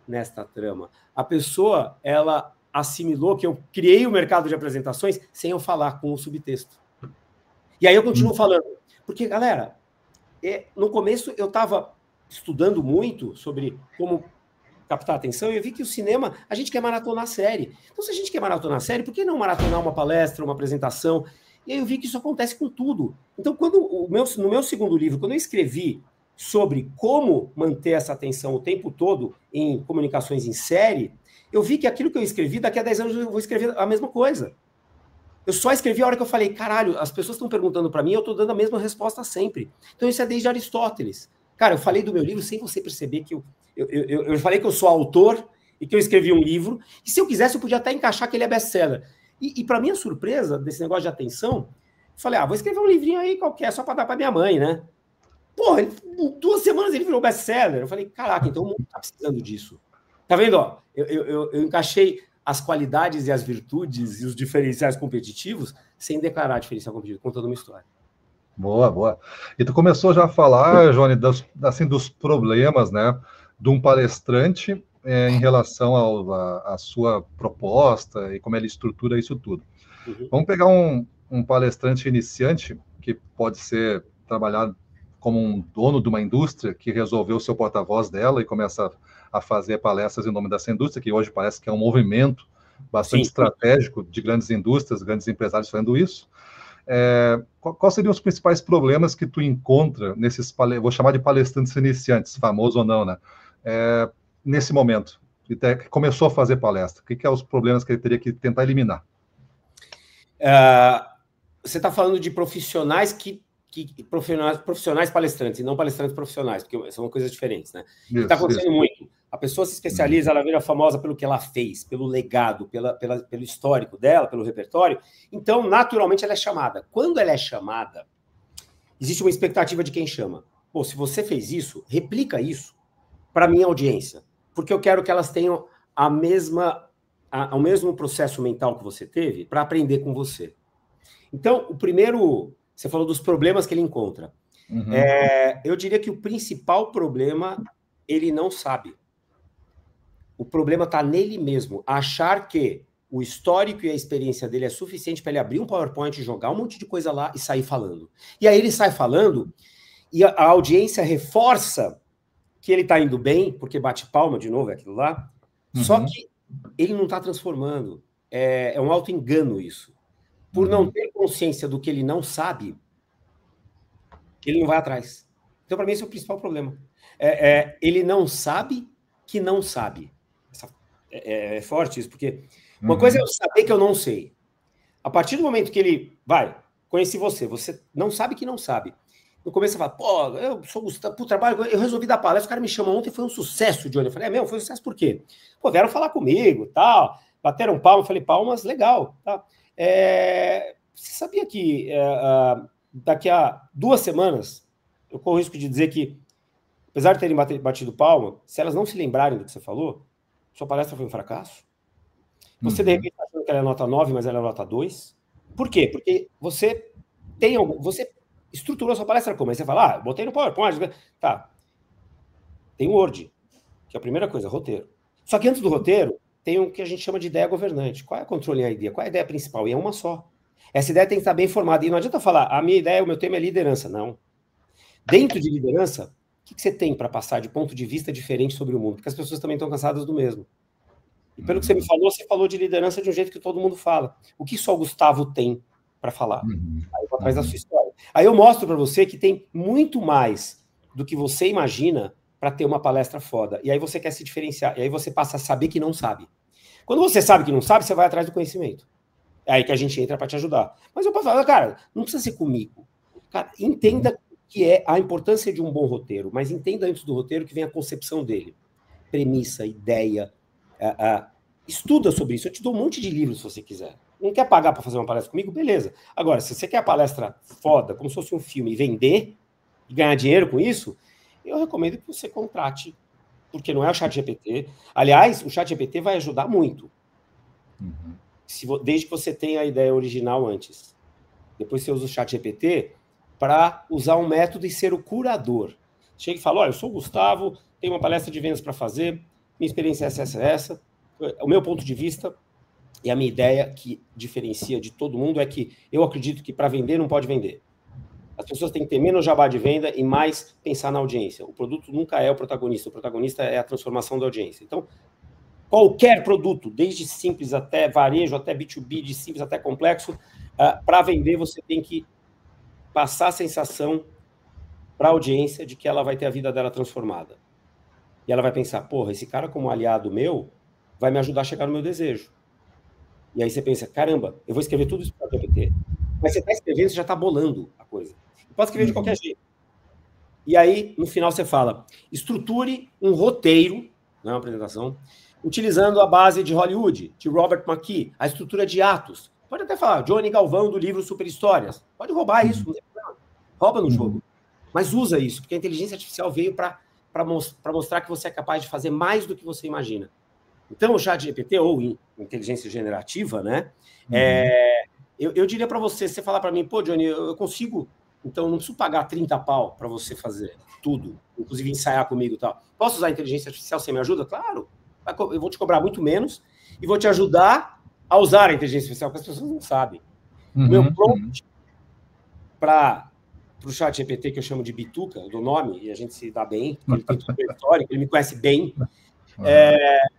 nesta trama. A pessoa, ela assimilou que eu criei o mercado de apresentações sem eu falar, com o subtexto. E aí eu continuo falando. Porque, galera, no começo eu estava estudando muito sobre como captar a atenção, e eu vi que o cinema, a gente quer maratonar a série. Então, se a gente quer maratonar a série, por que não maratonar uma palestra, uma apresentação? E aí eu vi que isso acontece com tudo. Então, no meu segundo livro, quando eu escrevi sobre como manter essa atenção o tempo todo em comunicações em série, eu vi que aquilo que eu escrevi, daqui a 10 anos eu vou escrever a mesma coisa. Eu só escrevi a hora que eu falei, caralho, as pessoas estão perguntando para mim, eu estou dando a mesma resposta sempre. Então, isso é desde Aristóteles. Cara, eu falei do meu livro sem você perceber que eu falei que eu sou autor e que eu escrevi um livro, e se eu quisesse eu podia até encaixar que ele é best-seller. E para minha surpresa, desse negócio de atenção, falei, vou escrever um livrinho aí qualquer, só para dar para minha mãe, né? Porra, em 2 semanas ele virou best-seller. Eu falei, caraca, então o mundo tá precisando disso. Tá vendo? Ó, eu encaixei as qualidades e as virtudes e os diferenciais competitivos sem declarar diferencial competitivo, contando uma história. Boa, boa. E tu começou já a falar, Johnny, dos problemas, né, de um palestrante em relação à sua proposta e como ele estrutura isso tudo. Uhum. Vamos pegar um palestrante iniciante que pode ser trabalhado como um dono de uma indústria que resolveu ser o porta-voz dela e começa a fazer palestras em nome dessa indústria, que hoje parece que é um movimento bastante estratégico de grandes indústrias, grandes empresários fazendo isso. Quais seriam os principais problemas que tu encontra nesses, vou chamar de palestrantes iniciantes, famoso ou não, né? Nesse momento, que começou a fazer palestra, o que são os problemas que ele teria que tentar eliminar? Você está falando de profissionais profissionais palestrantes, e não palestrantes profissionais, porque são coisas diferentes, né? Está acontecendo muito. A pessoa se especializa, ela vira famosa pelo que ela fez, pelo legado, pelo histórico dela, pelo repertório. Então, naturalmente, ela é chamada. Quando ela é chamada, existe uma expectativa de quem chama. Pô, se você fez isso, replica isso para a minha audiência, porque eu quero que elas tenham o mesmo processo mental que você teve para aprender com você. Então, o primeiro... Você falou dos problemas que ele encontra. Uhum. Eu diria que o principal problema, ele não sabe. O problema está nele mesmo. Achar que o histórico e a experiência dele é suficiente para ele abrir um PowerPoint, jogar um monte de coisa lá e sair falando. E aí ele sai falando e a audiência reforça que ele está indo bem, porque bate palma, de novo, é aquilo lá. Uhum. Só que ele não está transformando. É um auto-engano isso. Por não ter consciência do que ele não sabe, ele não vai atrás. Então, para mim, esse é o principal problema. Ele não sabe que não sabe. É forte isso, porque uma coisa é eu saber que eu não sei. A partir do momento que ele conheci você não sabe que não sabe. No começo você fala, pô, eu sou Gustavo, trabalho, eu resolvi dar palestra, o cara me chamou ontem, foi um sucesso, Johnny. Eu falei, foi um sucesso por quê? Pô, vieram falar comigo, tal, bateram palmas, eu falei, palmas, legal, tá? Você sabia que daqui a 2 semanas eu corro o risco de dizer que, apesar de terem batido palma, se elas não se lembrarem do que você falou, sua palestra foi um fracasso? Você, de repente, está achando que ela é nota 9, mas ela é nota 2? Por quê? Porque você estruturou a sua palestra como? Aí você fala, botei no PowerPoint. Tá. Tem o Word, que é a primeira coisa, roteiro. Só que antes do roteiro, tem o que a gente chama de ideia governante. Qual é a controlling idea? Qual é a ideia principal? E é uma só. Essa ideia tem que estar bem formada. E não adianta falar, a minha ideia, o meu tema é liderança. Não. Dentro de liderança, o que você tem para passar de ponto de vista diferente sobre o mundo? Porque as pessoas também estão cansadas do mesmo. E pelo que você me falou, você falou de liderança de um jeito que todo mundo fala. O que só o Gustavo tem para falar? Aí eu vou atrás da sua história. Aí eu mostro para você que tem muito mais do que você imagina para ter uma palestra foda. E aí você quer se diferenciar. E aí você passa a saber que não sabe. Quando você sabe que não sabe, você vai atrás do conhecimento. É aí que a gente entra para te ajudar. Mas eu posso falar, cara, não precisa ser comigo. Cara, entenda que é a importância de um bom roteiro, mas entenda antes do roteiro que vem a concepção dele. Premissa, ideia, estuda sobre isso. Eu te dou um monte de livros se você quiser. Não quer pagar para fazer uma palestra comigo? Beleza. Agora, se você quer a palestra foda, como se fosse um filme, e vender, e ganhar dinheiro com isso, eu recomendo que você contrate, porque não é o ChatGPT. Aliás, o ChatGPT vai ajudar muito. Desde que você tenha a ideia original antes. Depois você usa o ChatGPT para usar um método e ser o curador. Chega e fala, olha, eu sou o Gustavo, tenho uma palestra de vendas para fazer, minha experiência é essa. O meu ponto de vista e a minha ideia que diferencia de todo mundo é que eu acredito que para vender não pode vender. As pessoas têm que ter menos jabá de venda e mais pensar na audiência. O produto nunca é o protagonista é a transformação da audiência. Então, qualquer produto, desde simples até varejo, até B2B, de simples até complexo, para vender você tem que passar a sensação para a audiência de que ela vai ter a vida dela transformada. E ela vai pensar, porra, esse cara como aliado meu vai me ajudar a chegar no meu desejo. E aí você pensa, caramba, eu vou escrever tudo isso para o GPT. Mas você está escrevendo, você já está bolando a coisa. Pode escrever de qualquer jeito. E aí, no final, você fala, estruture um roteiro, não é uma apresentação, utilizando a base de Hollywood, de Robert McKee, a estrutura de atos. Pode até falar, Johnny Galvão, do livro Super Histórias. Pode roubar isso, não tem problema. Rouba no jogo. Mas usa isso, porque a inteligência artificial veio para mostrar que você é capaz de fazer mais do que você imagina. Então, o ChatGPT, ou inteligência generativa, né? Eu diria para você falar para mim, pô, Johnny, eu consigo, então não preciso pagar 30 pau para você fazer tudo, inclusive ensaiar comigo e tal. Posso usar a inteligência artificial, você me ajuda? Claro, eu vou te cobrar muito menos e vou te ajudar a usar a inteligência artificial, porque as pessoas não sabem. Meu prompt para o ChatGPT, que eu chamo de Bituca, do nome, e a gente se dá bem, ele tem tudo histórico, ele me conhece bem.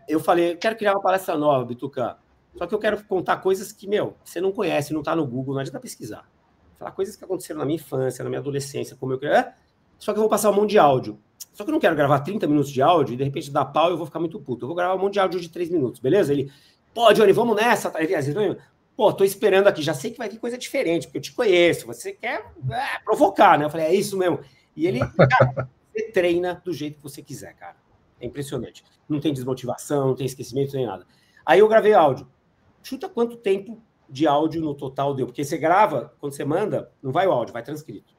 Eu falei, eu quero criar uma palestra nova, Bituca, só que eu quero contar coisas que, você não conhece, não está no Google, não adianta pesquisar. Falar coisas que aconteceram na minha infância, na minha adolescência, como eu quero. Só que eu vou passar um monte de áudio. Só que eu não quero gravar 30 minutos de áudio e de repente dar pau e eu vou ficar muito puto. Eu vou gravar um monte de áudio de 3 minutos, beleza? Ele, pô, Johnny, vamos nessa. Pô, tô esperando aqui, já sei que vai vir coisa diferente, porque eu te conheço, você quer provocar, né? Eu falei, é isso mesmo. E ele, cara, você treina do jeito que você quiser, cara. É impressionante. Não tem desmotivação, não tem esquecimento, nem nada. Aí eu gravei áudio. Chuta quanto tempo de áudio no total deu, porque você grava, quando você manda, não vai o áudio, vai transcrito.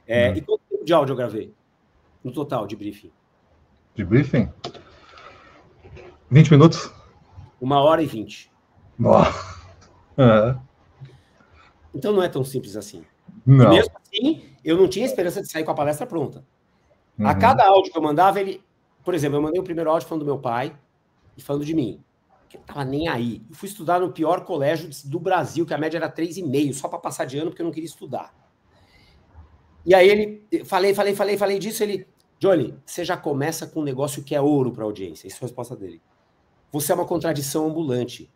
E quanto tempo de áudio eu gravei? No total, de briefing? De briefing? 20 minutos? 1h20. Nossa. Então não é tão simples assim. Não. E mesmo assim, eu não tinha esperança de sair com a palestra pronta. A cada áudio que eu mandava, por exemplo, eu mandei o primeiro áudio falando do meu pai e falando de mim. Que eu não tava nem aí. Eu fui estudar no pior colégio do Brasil, que a média era 3,5, só para passar de ano, porque eu não queria estudar. E aí falei disso, ele, Johnny, você já começa com um negócio que é ouro para a audiência. Essa é a resposta dele. Você é uma contradição ambulante.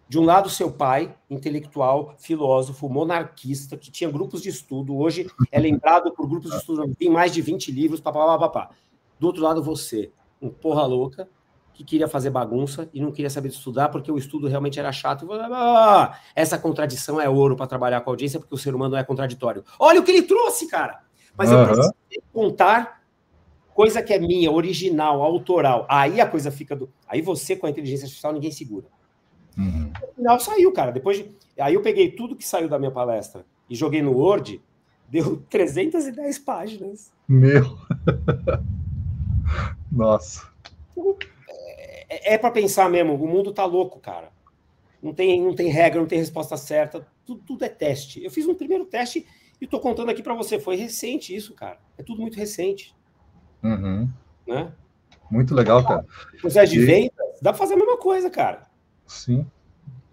De um lado, seu pai, intelectual, filósofo, monarquista, que tinha grupos de estudo, hoje é lembrado por grupos de estudo, tem mais de 20 livros, papapá. Do outro lado, você, um porra louca, que queria fazer bagunça e não queria saber de estudar porque o estudo realmente era chato. Essa contradição é ouro para trabalhar com a audiência, porque o ser humano é contraditório. Olha o que ele trouxe, cara! Mas eu preciso contar coisa que é minha, original, autoral. Aí a coisa fica Aí você, com a inteligência artificial, ninguém segura. No final saiu, cara. Aí eu peguei tudo que saiu da minha palestra e joguei no Word, deu 310 páginas. Meu! Nossa! É para pensar mesmo, o mundo tá louco, cara. Não tem regra, não tem resposta certa, tudo é teste. Eu fiz um primeiro teste e tô contando aqui para você, foi recente isso, cara. É tudo muito recente. Né? Muito legal, cara. Processo de vendas, dá para fazer a mesma coisa, cara. Sim.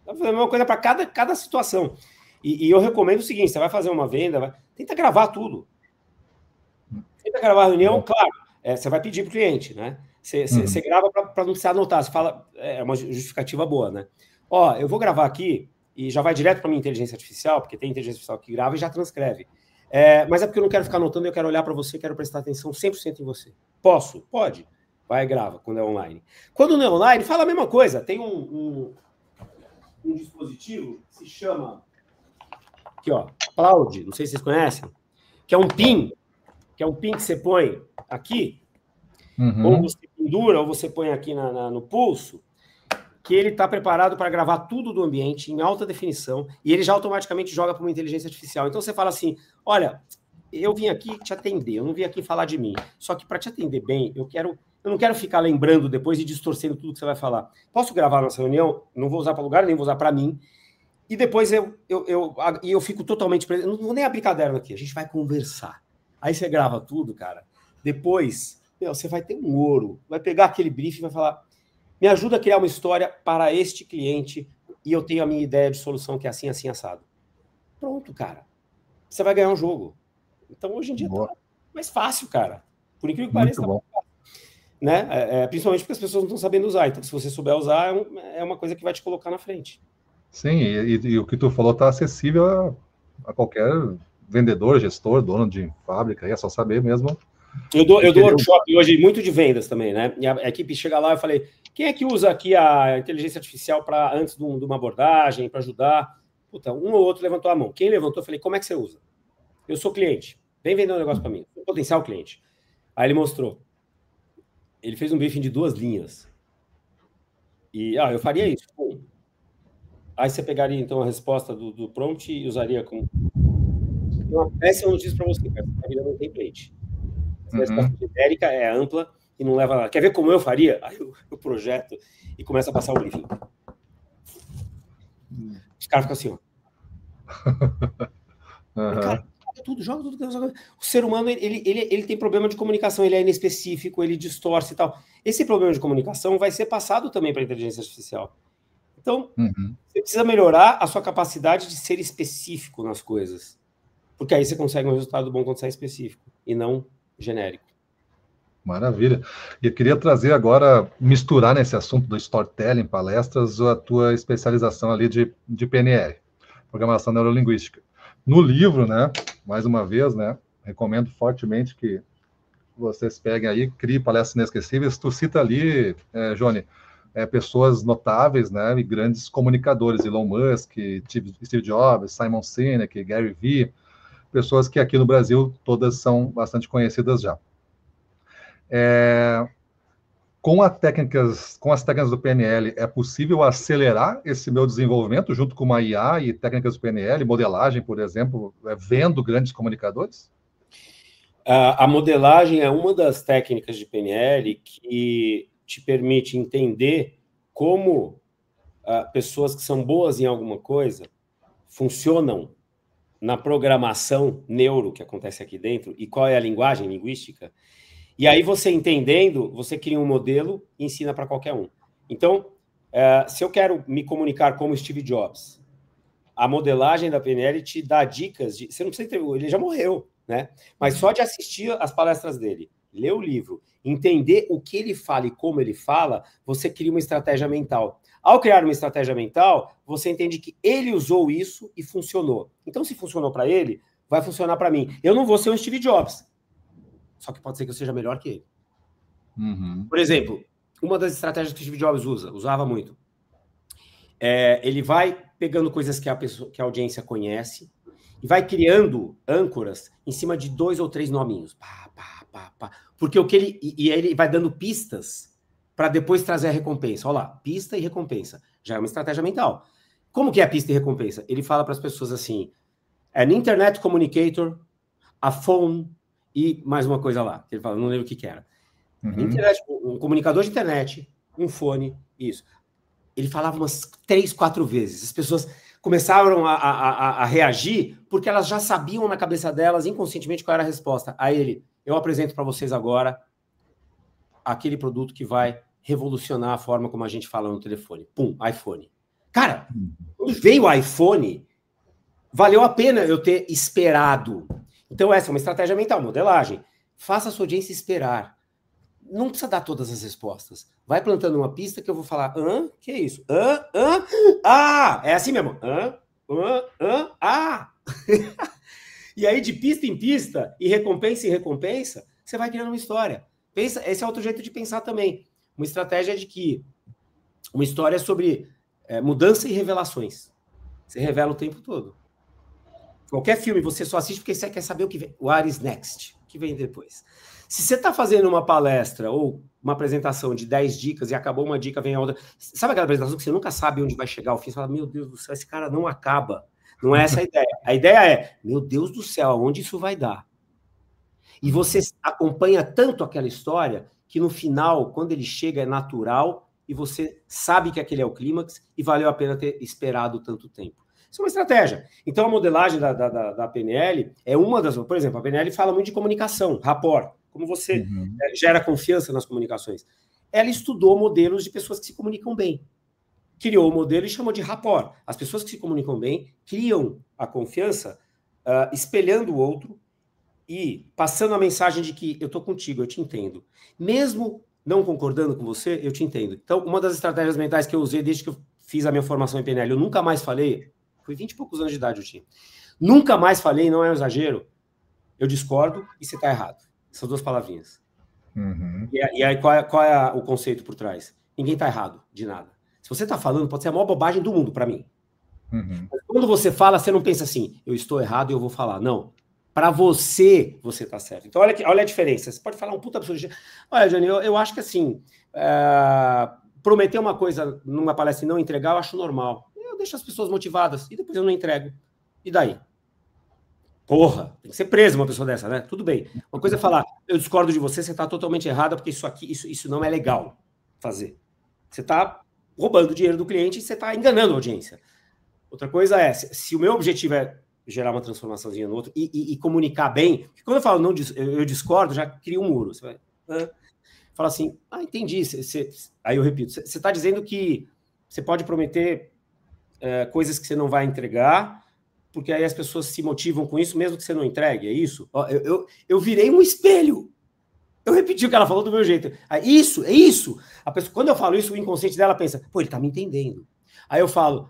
Dá para fazer a mesma coisa para cada situação. E eu recomendo o seguinte, você vai fazer uma venda, tenta gravar tudo. Tenta gravar a reunião, claro, você vai pedir para o cliente, né? Você grava para não precisar anotar, você fala, é uma justificativa boa, né? Ó, eu vou gravar aqui e já vai direto para minha inteligência artificial, porque tem inteligência artificial que grava e já transcreve. Mas é porque eu não quero ficar anotando, eu quero olhar para você, quero prestar atenção 100% em você. Posso? Pode. Vai e grava, quando é online. Quando não é online, fala a mesma coisa. Tem um dispositivo que se chama, aqui ó, Cloud, não sei se vocês conhecem, que é um pin que você põe aqui, ou você pendura, ou você põe aqui no pulso, que ele está preparado para gravar tudo do ambiente em alta definição e ele já automaticamente joga para uma inteligência artificial. Então você fala assim, olha, eu vim aqui te atender, eu não vim aqui falar de mim, só que para te atender bem, eu não quero ficar lembrando depois e distorcendo tudo que você vai falar. Posso gravar nossa reunião? Não vou usar para lugar, nem vou usar para mim. E depois eu fico totalmente presente. Não vou nem abrir caderno aqui, a gente vai conversar. Aí você grava tudo, cara. Depois, você vai ter um ouro. Vai pegar aquele brief e vai falar, me ajuda a criar uma história para este cliente e eu tenho a minha ideia de solução que é assim, assim, assado. Pronto, cara. Você vai ganhar um jogo. Então, hoje em dia, tá mais fácil, cara. Por incrível que pareça, tá mais fácil. Né? Principalmente porque as pessoas não estão sabendo usar. Então, se você souber usar, é uma coisa que vai te colocar na frente. Sim, e o que tu falou está acessível a qualquer vendedor, gestor, dono de fábrica, é só saber mesmo. Eu dou workshop hoje muito de vendas também, né? E a equipe chega lá e eu falei, quem é que usa aqui a inteligência artificial para antes de uma abordagem, para ajudar? Puta, um ou outro levantou a mão. Quem levantou, eu falei, como é que você usa? Eu sou cliente, vem vender um negócio para mim, sou potencial cliente. Aí ele mostrou. Ele fez um briefing de 2 linhas. E eu faria isso. Bom, aí você pegaria, então, a resposta do prompt e usaria como... Uma péssima notícia para você, cara. Você está virando um template. A resposta genérica é ampla e não leva nada. Quer ver como eu faria? Aí eu projeto e começo a passar o briefing. Os caras ficam assim, ó. Cara, joga tudo. O ser humano, ele tem problema de comunicação, ele é inespecífico, ele distorce e tal. Esse problema de comunicação vai ser passado também para a inteligência artificial. Então, você precisa melhorar a sua capacidade de ser específico nas coisas. Porque aí você consegue um resultado bom quando você é específico, e não genérico. Maravilha. E eu queria trazer agora, misturar nesse assunto do storytelling, palestras, a tua especialização ali de PNL, Programação Neurolinguística. No livro, né, mais uma vez, né, recomendo fortemente que vocês peguem aí, criem palestras inesquecíveis. Tu cita ali, Johnny, pessoas notáveis, né, e grandes comunicadores, Elon Musk, Steve Jobs, Simon Sinek, Gary Vee, pessoas que aqui no Brasil todas são bastante conhecidas já. Com as técnicas do PNL, é possível acelerar esse meu desenvolvimento junto com uma IA e técnicas do PNL, modelagem, por exemplo, vendo grandes comunicadores? A modelagem é uma das técnicas de PNL que te permite entender como pessoas que são boas em alguma coisa funcionam na programação neuro que acontece aqui dentro e qual é a linguagem linguística. E aí você entendendo, você cria um modelo e ensina para qualquer um. Então, se eu quero me comunicar como Steve Jobs, a modelagem da PNL te dá dicas de... Você não precisa entender, ele já morreu, né? Mas só de assistir as palestras dele, ler o livro, entender o que ele fala e como ele fala, você cria uma estratégia mental. Ao criar uma estratégia mental, você entende que ele usou isso e funcionou. Então, se funcionou para ele, vai funcionar para mim. Eu não vou ser um Steve Jobs. Só que pode ser que eu seja melhor que ele. Por exemplo, uma das estratégias que o Steve Jobs usava muito, ele vai pegando coisas que a audiência conhece e vai criando âncoras em cima de 2 ou 3 nominhos. Porque ele vai dando pistas para depois trazer a recompensa. Olha lá, pista e recompensa. Já é uma estratégia mental. Como que é a pista e recompensa? Ele fala para as pessoas assim, an internet communicator, a phone... E mais uma coisa lá, que ele fala, não lembro o que era. Internet, um comunicador de internet, um fone, isso. Ele falava umas 3, 4 vezes. As pessoas começaram a reagir porque elas já sabiam na cabeça delas, inconscientemente, qual era a resposta. Aí ele, eu apresento para vocês agora aquele produto que vai revolucionar a forma como a gente fala no telefone. Pum, iPhone. Cara, quando veio o iPhone, valeu a pena eu ter esperado. Então, essa é uma estratégia mental, modelagem. Faça a sua audiência esperar. Não precisa dar todas as respostas. Vai plantando uma pista que eu vou falar, que é isso? É assim mesmo. E aí, de pista em pista, e recompensa em recompensa, você vai criando uma história. Esse é outro jeito de pensar também. Uma estratégia de que uma história é sobre mudança e revelações. Você revela o tempo todo. Qualquer filme você só assiste porque você quer saber o que vem. What is next? O que vem depois? Se você está fazendo uma palestra ou uma apresentação de 10 dicas e acabou uma dica, vem a outra... Sabe aquela apresentação que você nunca sabe onde vai chegar ao fim? Você fala, meu Deus do céu, esse cara não acaba. Não é essa a ideia. A ideia é, meu Deus do céu, aonde isso vai dar? E você acompanha tanto aquela história que no final, quando ele chega, é natural e você sabe que aquele é o clímax e valeu a pena ter esperado tanto tempo. Isso é uma estratégia. Então, a modelagem da PNL é uma das... Por exemplo, a PNL fala muito de comunicação, rapport, como você gera confiança nas comunicações. Ela estudou modelos de pessoas que se comunicam bem. Criou o modelo e chamou de rapport. As pessoas que se comunicam bem criam a confiança espelhando o outro e passando a mensagem de que eu estou contigo, eu te entendo. Mesmo não concordando com você, eu te entendo. Então, uma das estratégias mentais que eu usei desde que eu fiz a minha formação em PNL, eu nunca mais falei... Foi 20 e poucos anos de idade eu tinha. Nunca mais falei, não é um exagero, eu discordo e você está errado. Essas 2 palavrinhas. E aí qual é o conceito por trás? Ninguém está errado de nada. Se você está falando, pode ser a maior bobagem do mundo para mim. Mas quando você fala, você não pensa assim, eu estou errado e eu vou falar. Não. Para você está certo. Então, olha a diferença. Você pode falar um puta absurdo. Olha, Johnny, eu acho que assim... prometer uma coisa numa palestra e não entregar, eu acho normal. Eu deixo as pessoas motivadas e depois eu não entrego. E daí? Porra, tem que ser preso uma pessoa dessa, né? Tudo bem. Uma coisa é falar, eu discordo de você, você está totalmente errada, porque isso não é legal fazer. Você está roubando dinheiro do cliente e você está enganando a audiência. Outra coisa é, se o meu objetivo é gerar uma transformaçãozinha no outro e comunicar bem, porque quando eu falo não, eu discordo, já cria um muro. Você vai fala assim, entendi. Aí eu repito, você está dizendo que você pode prometer coisas que você não vai entregar, porque aí as pessoas se motivam com isso, mesmo que você não entregue, é isso? Eu virei um espelho. Eu repeti o que ela falou do meu jeito. É isso. A pessoa, quando eu falo isso, o inconsciente dela pensa, pô, ele tá me entendendo. Aí eu falo,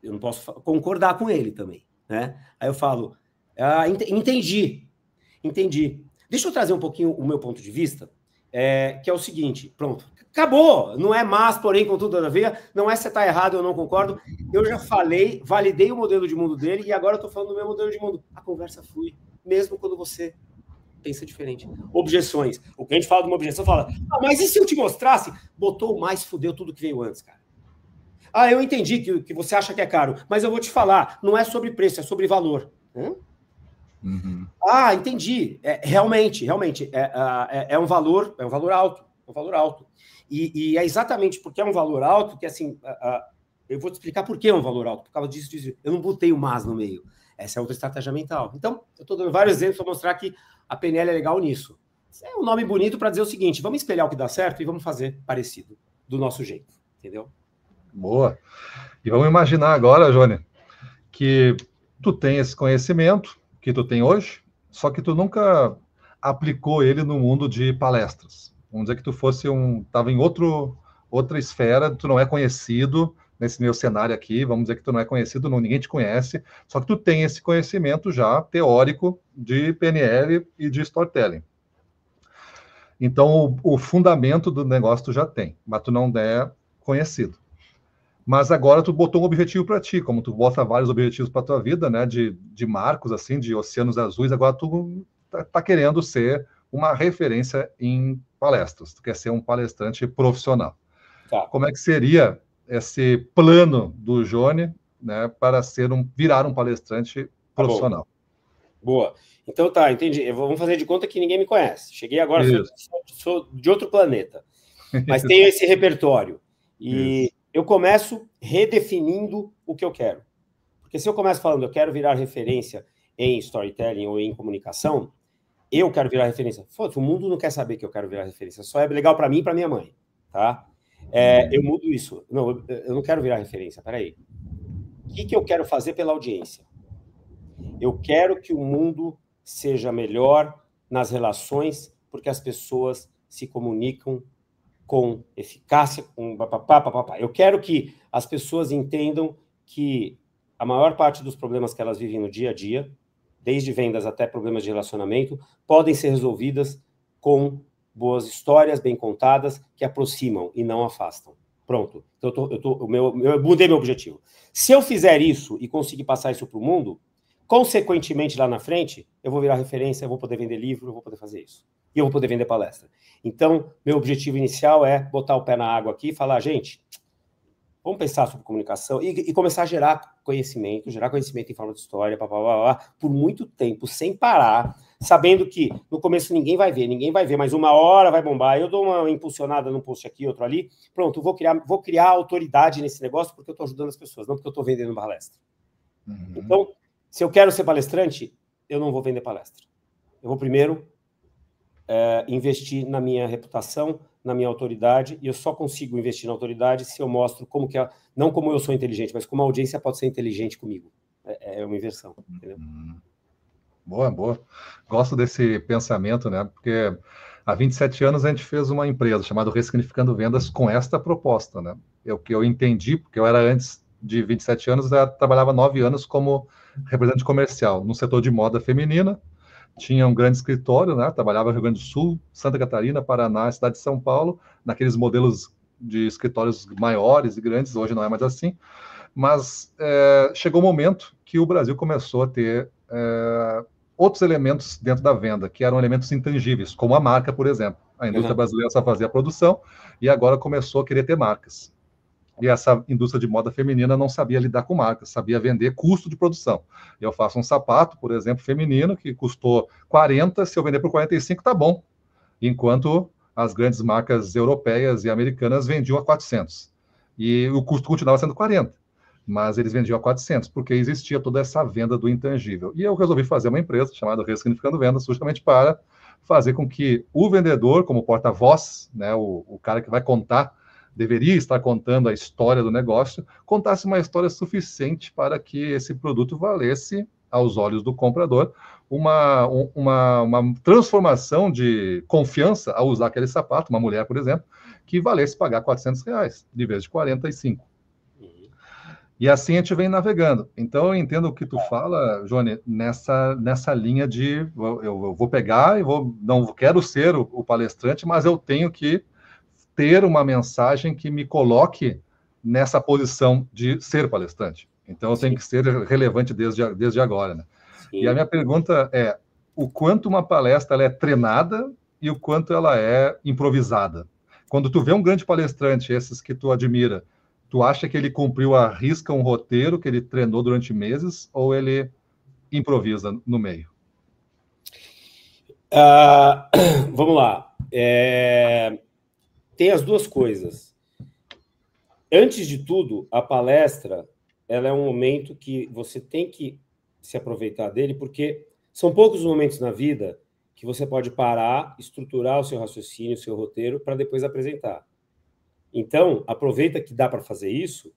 eu não posso concordar com ele também, né? Aí eu falo, entendi. Deixa eu trazer um pouquinho o meu ponto de vista, que é o seguinte, pronto, acabou, não é mas, porém, contudo, todavia, não é se tá errado, eu não concordo, eu já falei, validei o modelo de mundo dele e agora eu tô falando do meu modelo de mundo. A conversa flui, mesmo quando você pensa diferente. Objeções. O que a gente fala de uma objeção, fala, mas e se eu te mostrasse? Botou mais, fudeu tudo que veio antes, cara. Eu entendi que você acha que é caro, mas eu vou te falar, não é sobre preço, é sobre valor. Uhum. Entendi. Realmente, é um valor alto. E é exatamente porque é um valor alto que, assim, eu vou te explicar por que é um valor alto. Por causa disso, eu não botei o mas no meio. Essa é outra estratégia mental. Então, eu estou dando vários exemplos para mostrar que a PNL é legal nisso. É um nome bonito para dizer o seguinte, vamos espelhar o que dá certo e vamos fazer parecido, do nosso jeito. Entendeu? Boa. E vamos imaginar agora, Johnny, que tu tem esse conhecimento que tu tem hoje, só que tu nunca aplicou ele no mundo de palestras. Vamos dizer que tu estava em outra esfera, tu não é conhecido nesse meu cenário aqui, vamos dizer que tu não é conhecido, ninguém te conhece, só que tu tem esse conhecimento já teórico de PNL e de storytelling. Então, o fundamento do negócio tu já tem, mas tu não é conhecido. Mas agora tu botou um objetivo para ti, como tu bota vários objetivos para tua vida, né, de marcos, assim, de oceanos azuis, agora tu tá querendo ser uma referência em palestras, tu quer ser um palestrante profissional. Tá. Como é que seria esse plano do Johnny, né, para virar um palestrante profissional? Boa. Então tá, entendi. Vamos fazer de conta que ninguém me conhece. Cheguei agora, sou de outro planeta. Mas tenho esse repertório. E eu começo redefinindo o que eu quero. Porque se eu começo falando, eu quero virar referência em storytelling ou em comunicação, eu quero virar referência. O mundo não quer saber que eu quero virar referência. Só é legal para mim e para minha mãe. Tá? Eu mudo isso. Não, eu não quero virar referência. Peraí. O que eu quero fazer pela audiência? Eu quero que o mundo seja melhor nas relações, porque as pessoas se comunicam com eficácia, com papapá. Eu quero que as pessoas entendam que a maior parte dos problemas que elas vivem no dia a dia, desde vendas até problemas de relacionamento, podem ser resolvidas com boas histórias bem contadas que aproximam e não afastam. Pronto. Então, eu mudei meu objetivo. Se eu fizer isso e conseguir passar isso para o mundo, consequentemente, lá na frente, eu vou virar referência, eu vou poder vender livro, eu vou poder fazer isso. E eu vou poder vender palestra. Então, meu objetivo inicial é botar o pé na água aqui e falar, gente, vamos pensar sobre comunicação e começar a gerar conhecimento em forma de história, por muito tempo, sem parar, sabendo que no começo ninguém vai ver, mas uma hora vai bombar, eu dou uma impulsionada num post aqui, outro ali, pronto, vou criar autoridade nesse negócio porque eu estou ajudando as pessoas, não porque eu estou vendendo palestra. Então, se eu quero ser palestrante, eu não vou vender palestra. Eu vou primeiro investir na minha reputação, na minha autoridade, e eu só consigo investir na autoridade se eu mostro como que não como eu sou inteligente, mas como a audiência pode ser inteligente comigo. É uma inversão, entendeu? Boa. Gosto desse pensamento, né? Porque há 27 anos a gente fez uma empresa chamada Ressignificando Vendas com esta proposta, né? O que eu entendi, porque eu era antes de 27 anos, eu trabalhava 9 anos como representante comercial no setor de moda feminina, tinha um grande escritório, né? Trabalhava no Rio Grande do Sul, Santa Catarina, Paraná, cidade de São Paulo, naqueles modelos de escritórios maiores e grandes, hoje não é mais assim, mas chegou um momento que o Brasil começou a ter outros elementos dentro da venda, que eram elementos intangíveis, como a marca, por exemplo. A indústria brasileira só fazia a produção e agora começou a querer ter marcas. E essa indústria de moda feminina não sabia lidar com marcas, sabia vender custo de produção. Eu faço um sapato, por exemplo, feminino, que custou 40, se eu vender por 45, tá bom. Enquanto as grandes marcas europeias e americanas vendiam a 400. E o custo continuava sendo 40, mas eles vendiam a 400, porque existia toda essa venda do intangível. E eu resolvi fazer uma empresa chamada Ressignificando Vendas, justamente para fazer com que o vendedor, como porta-voz, né, o cara que vai contar, deveria estar contando a história do negócio, contasse uma história suficiente para que esse produto valesse, aos olhos do comprador, uma transformação de confiança ao usar aquele sapato, uma mulher, por exemplo, que valesse pagar R$400, de vez de 45. E assim a gente vem navegando. Então, eu entendo o que tu fala, Johnny, nessa linha de eu vou pegar e não quero ser o palestrante, mas eu tenho que ter uma mensagem que me coloque nessa posição de ser palestrante. Então, eu tenho que ser relevante desde agora, né? Sim. E a minha pergunta é, o quanto uma palestra ela é treinada e o quanto ela é improvisada? Quando tu vê um grande palestrante, esses que tu admira, tu acha que ele cumpriu à risca um roteiro que ele treinou durante meses ou ele improvisa no meio? Vamos lá. Tem as duas coisas. Antes de tudo, a palestra ela é um momento que você tem que se aproveitar dele, porque são poucos momentos na vida que você pode parar, estruturar o seu raciocínio, o seu roteiro, para depois apresentar. Então, aproveita que dá para fazer isso,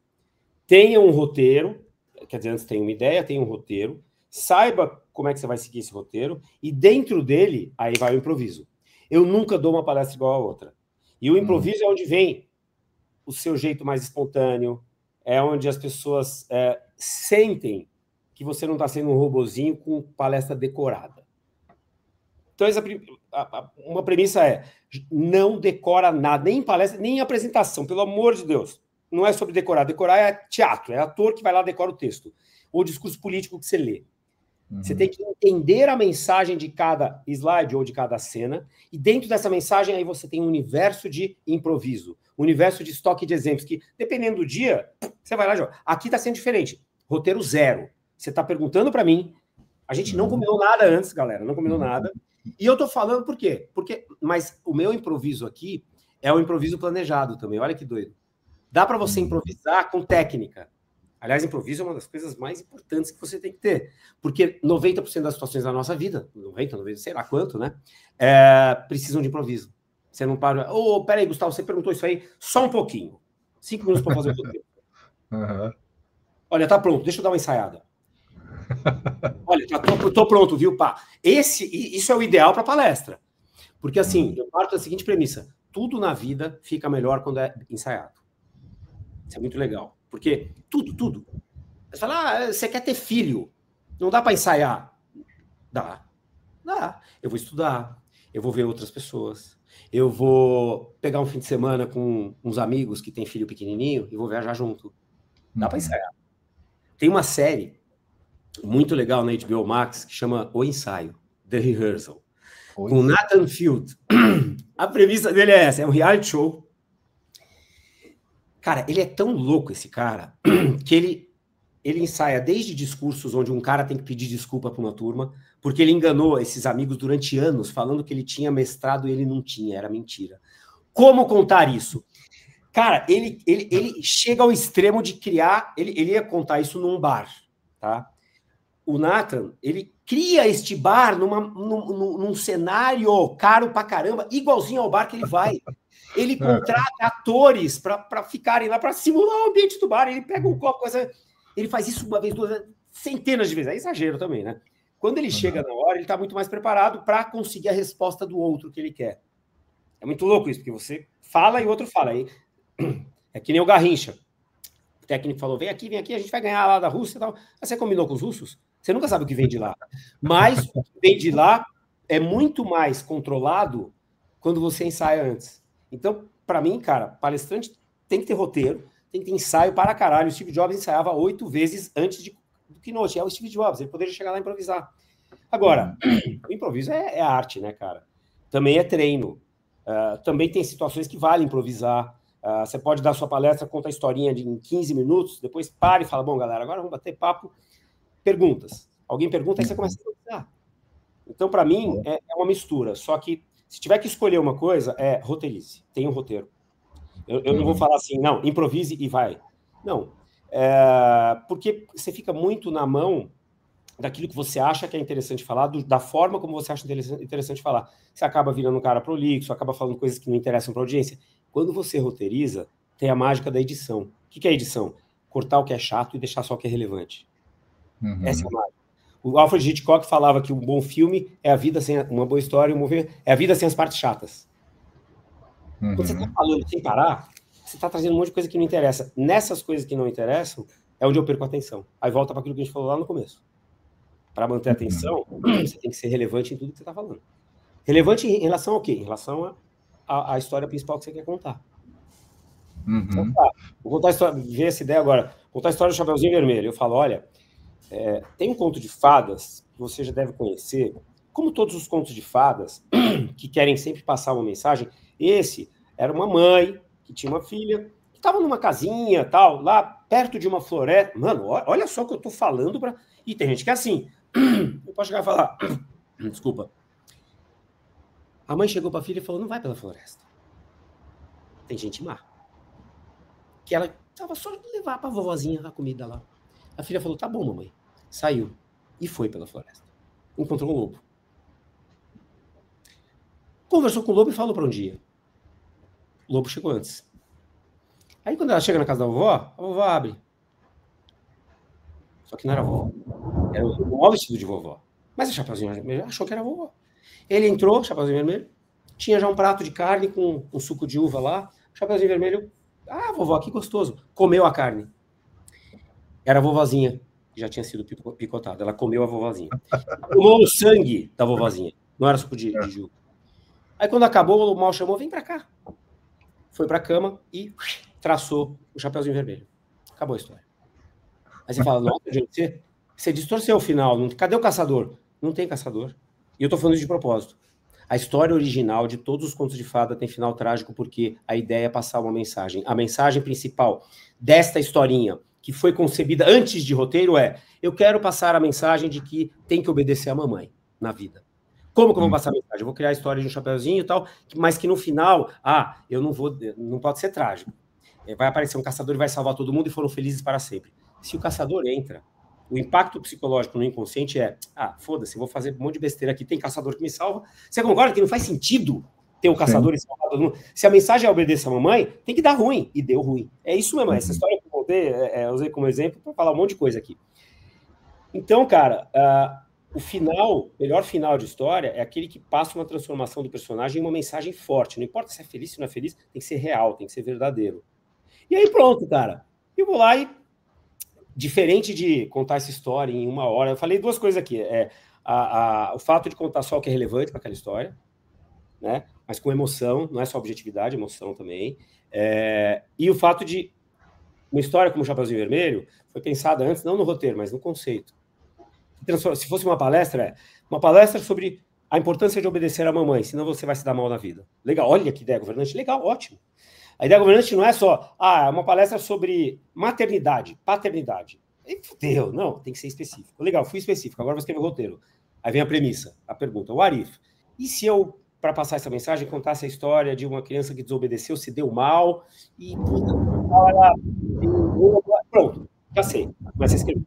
tenha um roteiro, quer dizer, antes tem uma ideia, tem um roteiro, saiba como é que você vai seguir esse roteiro, e dentro dele, aí vai o improviso. Eu nunca dou uma palestra igual a outra. E o improviso é onde vem o seu jeito mais espontâneo, é onde as pessoas sentem que você não está sendo um robozinho com palestra decorada. Então, uma premissa é, não decora nada, nem em palestra, nem em apresentação, pelo amor de Deus. Não é sobre decorar. Decorar é teatro, é ator que vai lá e decora o texto. Ou discurso político que você lê. Você tem que entender a mensagem de cada slide ou de cada cena, e dentro dessa mensagem aí você tem um universo de improviso, um universo de estoque de exemplos, que dependendo do dia, você vai lá e joga. Aqui está sendo diferente. Roteiro zero. Você está perguntando para mim, a gente não combinou nada antes, galera, não combinou nada. E eu estou falando por quê? Mas o meu improviso aqui é um improviso planejado também, olha que doido. Dá para você improvisar com técnica. Aliás, improviso é uma das coisas mais importantes que você tem que ter. Porque 90% das situações da nossa vida, 90, sei lá quanto, né? Precisam de improviso. Você não para... peraí, Gustavo, você perguntou isso aí? Só um pouquinho. 5 minutos para fazer o roteiro. Olha, tá pronto, deixa eu dar uma ensaiada. Olha, tô pronto, viu, pá? Isso é o ideal para palestra. Porque, assim, eu parto da seguinte premissa. Tudo na vida fica melhor quando é ensaiado. Isso é muito legal. Porque tudo. Você fala, você quer ter filho, não dá para ensaiar. Dá. Eu vou estudar, eu vou ver outras pessoas, eu vou pegar um fim de semana com uns amigos que têm filho pequenininho e vou viajar junto. Dá para ensaiar. Tem uma série muito legal na HBO Max que chama O Ensaio, The Rehearsal, com Nathan Field. A premissa dele é essa, é um reality show. Cara, ele é tão louco, esse cara, que ele ensaia desde discursos onde um cara tem que pedir desculpa para uma turma, porque ele enganou esses amigos durante anos, falando que ele tinha mestrado e ele não tinha, era mentira. Como contar isso? Cara, ele chega ao extremo de criar... Ele ia contar isso num bar, tá? O Nathan, ele cria este bar num cenário caro pra caramba, igualzinho ao bar que ele vai. Ele contrata atores para ficarem lá, para simular o ambiente do bar. Ele pega um copo, ele faz isso uma vez, duas, centenas de vezes. É exagero também, né? Quando ele chega na hora, ele está muito mais preparado para conseguir a resposta do outro que ele quer. É muito louco isso, porque você fala e o outro fala. É que nem o Garrincha. O técnico falou, vem aqui, a gente vai ganhar lá da Rússia e tal. Você combinou com os russos? Você nunca sabe o que vem de lá. Mas o que vem de lá é muito mais controlado quando você ensaia antes. Então, para mim, cara, palestrante tem que ter roteiro, tem que ter ensaio para caralho. O Steve Jobs ensaiava 8 vezes antes do keynote. É o Steve Jobs, ele poderia chegar lá e improvisar. Agora, o improviso é arte, né, cara? Também é treino. Também tem situações que vale improvisar. Você pode dar sua palestra, conta a historinha em 15 minutos, depois para e fala, bom, galera, agora vamos bater papo. Perguntas. Alguém pergunta, aí você começa a improvisar. Então, para mim, é uma mistura. Só que, se tiver que escolher uma coisa, roteirize. Tem um roteiro. Eu não vou falar assim, não, improvise e vai. Não. Porque você fica muito na mão daquilo que você acha que é interessante falar, da forma como você acha interessante falar. Você acaba virando um cara prolixo, acaba falando coisas que não interessam para a audiência. Quando você roteiriza, tem a mágica da edição. O que é edição? Cortar o que é chato e deixar só o que é relevante. Essa é a mágica. O Alfred Hitchcock falava que um bom filme é a vida sem uma boa história, é a vida sem as partes chatas. Quando você está falando sem parar, você está trazendo um monte de coisa que não interessa. Nessas coisas que não interessam, é onde eu perco a atenção. Aí volta para aquilo que a gente falou lá no começo. Para manter a atenção, você tem que ser relevante em tudo que você está falando. Relevante em relação ao quê? Em relação à história principal que você quer contar. Então, tá, vou contar a história, ver essa ideia agora. Vou contar a história do Chapeuzinho Vermelho. Eu falo, olha, tem um conto de fadas que você já deve conhecer. Como todos os contos de fadas, que querem sempre passar uma mensagem, esse era uma mãe que tinha uma filha, que estava numa casinha, tal, lá perto de uma floresta. Mano, olha só o que eu estou falando para... E tem gente que é assim. Eu posso chegar e falar... Desculpa. A mãe chegou para a filha e falou, não vai pela floresta. Tem gente má. Que ela estava só levar para a vovozinha a comida lá. A filha falou, tá bom, mamãe. Saiu e foi pela floresta. Encontrou um lobo. Conversou com o lobo e falou para um dia. O lobo chegou antes. Aí quando ela chega na casa da vovó, a vovó abre. Só que não era a vovó. Era o mau vestido de vovó. Mas o Chapeuzinho Vermelho achou que era a vovó. Ele entrou, Chapeuzinho Vermelho, tinha já um prato de carne com um suco de uva lá. O Chapeuzinho Vermelho, vovó, que gostoso. Comeu a carne. Era a vovozinha, que já tinha sido picotada. Ela comeu a vovozinha. Tomou o sangue da vovozinha. Não era suco de uva. Aí quando acabou, o mal chamou, vem pra cá. Foi pra cama e traçou o Chapeuzinho Vermelho. Acabou a história. Aí você fala, nossa, gente, você distorceu o final. Cadê o caçador? Não tem caçador. E eu tô falando isso de propósito. A história original de todos os contos de fada tem final trágico porque a ideia é passar uma mensagem. A mensagem principal desta historinha, que foi concebida antes de roteiro, eu quero passar a mensagem de que tem que obedecer a mamãe na vida. Como que eu vou passar a mensagem? Eu vou criar a história de um Chapeuzinho e tal, mas que no final, não pode ser trágico. Vai aparecer um caçador e vai salvar todo mundo e foram felizes para sempre. Se o caçador entra, o impacto psicológico no inconsciente foda-se, vou fazer um monte de besteira aqui, tem caçador que me salva. Você concorda que não faz sentido ter um caçador e salvar todo mundo? Se a mensagem é obedecer a mamãe, tem que dar ruim, e deu ruim. É isso mesmo, essa história que eu contei, eu usei como exemplo para falar um monte de coisa aqui. Então, cara, o melhor final de história é aquele que passa uma transformação do personagem em uma mensagem forte. Não importa se é feliz, se não é feliz, tem que ser real, tem que ser verdadeiro. E aí pronto, cara. Eu vou lá e, diferente de contar essa história em 1 hora, eu falei 2 coisas aqui. O fato de contar só o que é relevante para aquela história, né? Mas com emoção, não é só objetividade, emoção também. E o fato de uma história como o Chapeuzinho Vermelho foi pensada antes, não no roteiro, mas no conceito. Se fosse uma palestra sobre a importância de obedecer à mamãe, senão você vai se dar mal na vida. Legal, olha que ideia governante, legal, ótimo. A ideia governante não é só, uma palestra sobre maternidade, paternidade. E fudeu, não, tem que ser específico. Legal, fui específico, agora vou escrever o roteiro. Aí vem a premissa, a pergunta, what if? E se eu, para passar essa mensagem, contasse a história de uma criança que desobedeceu, se deu mal, e puta, pronto, já sei. Mas você escreveu.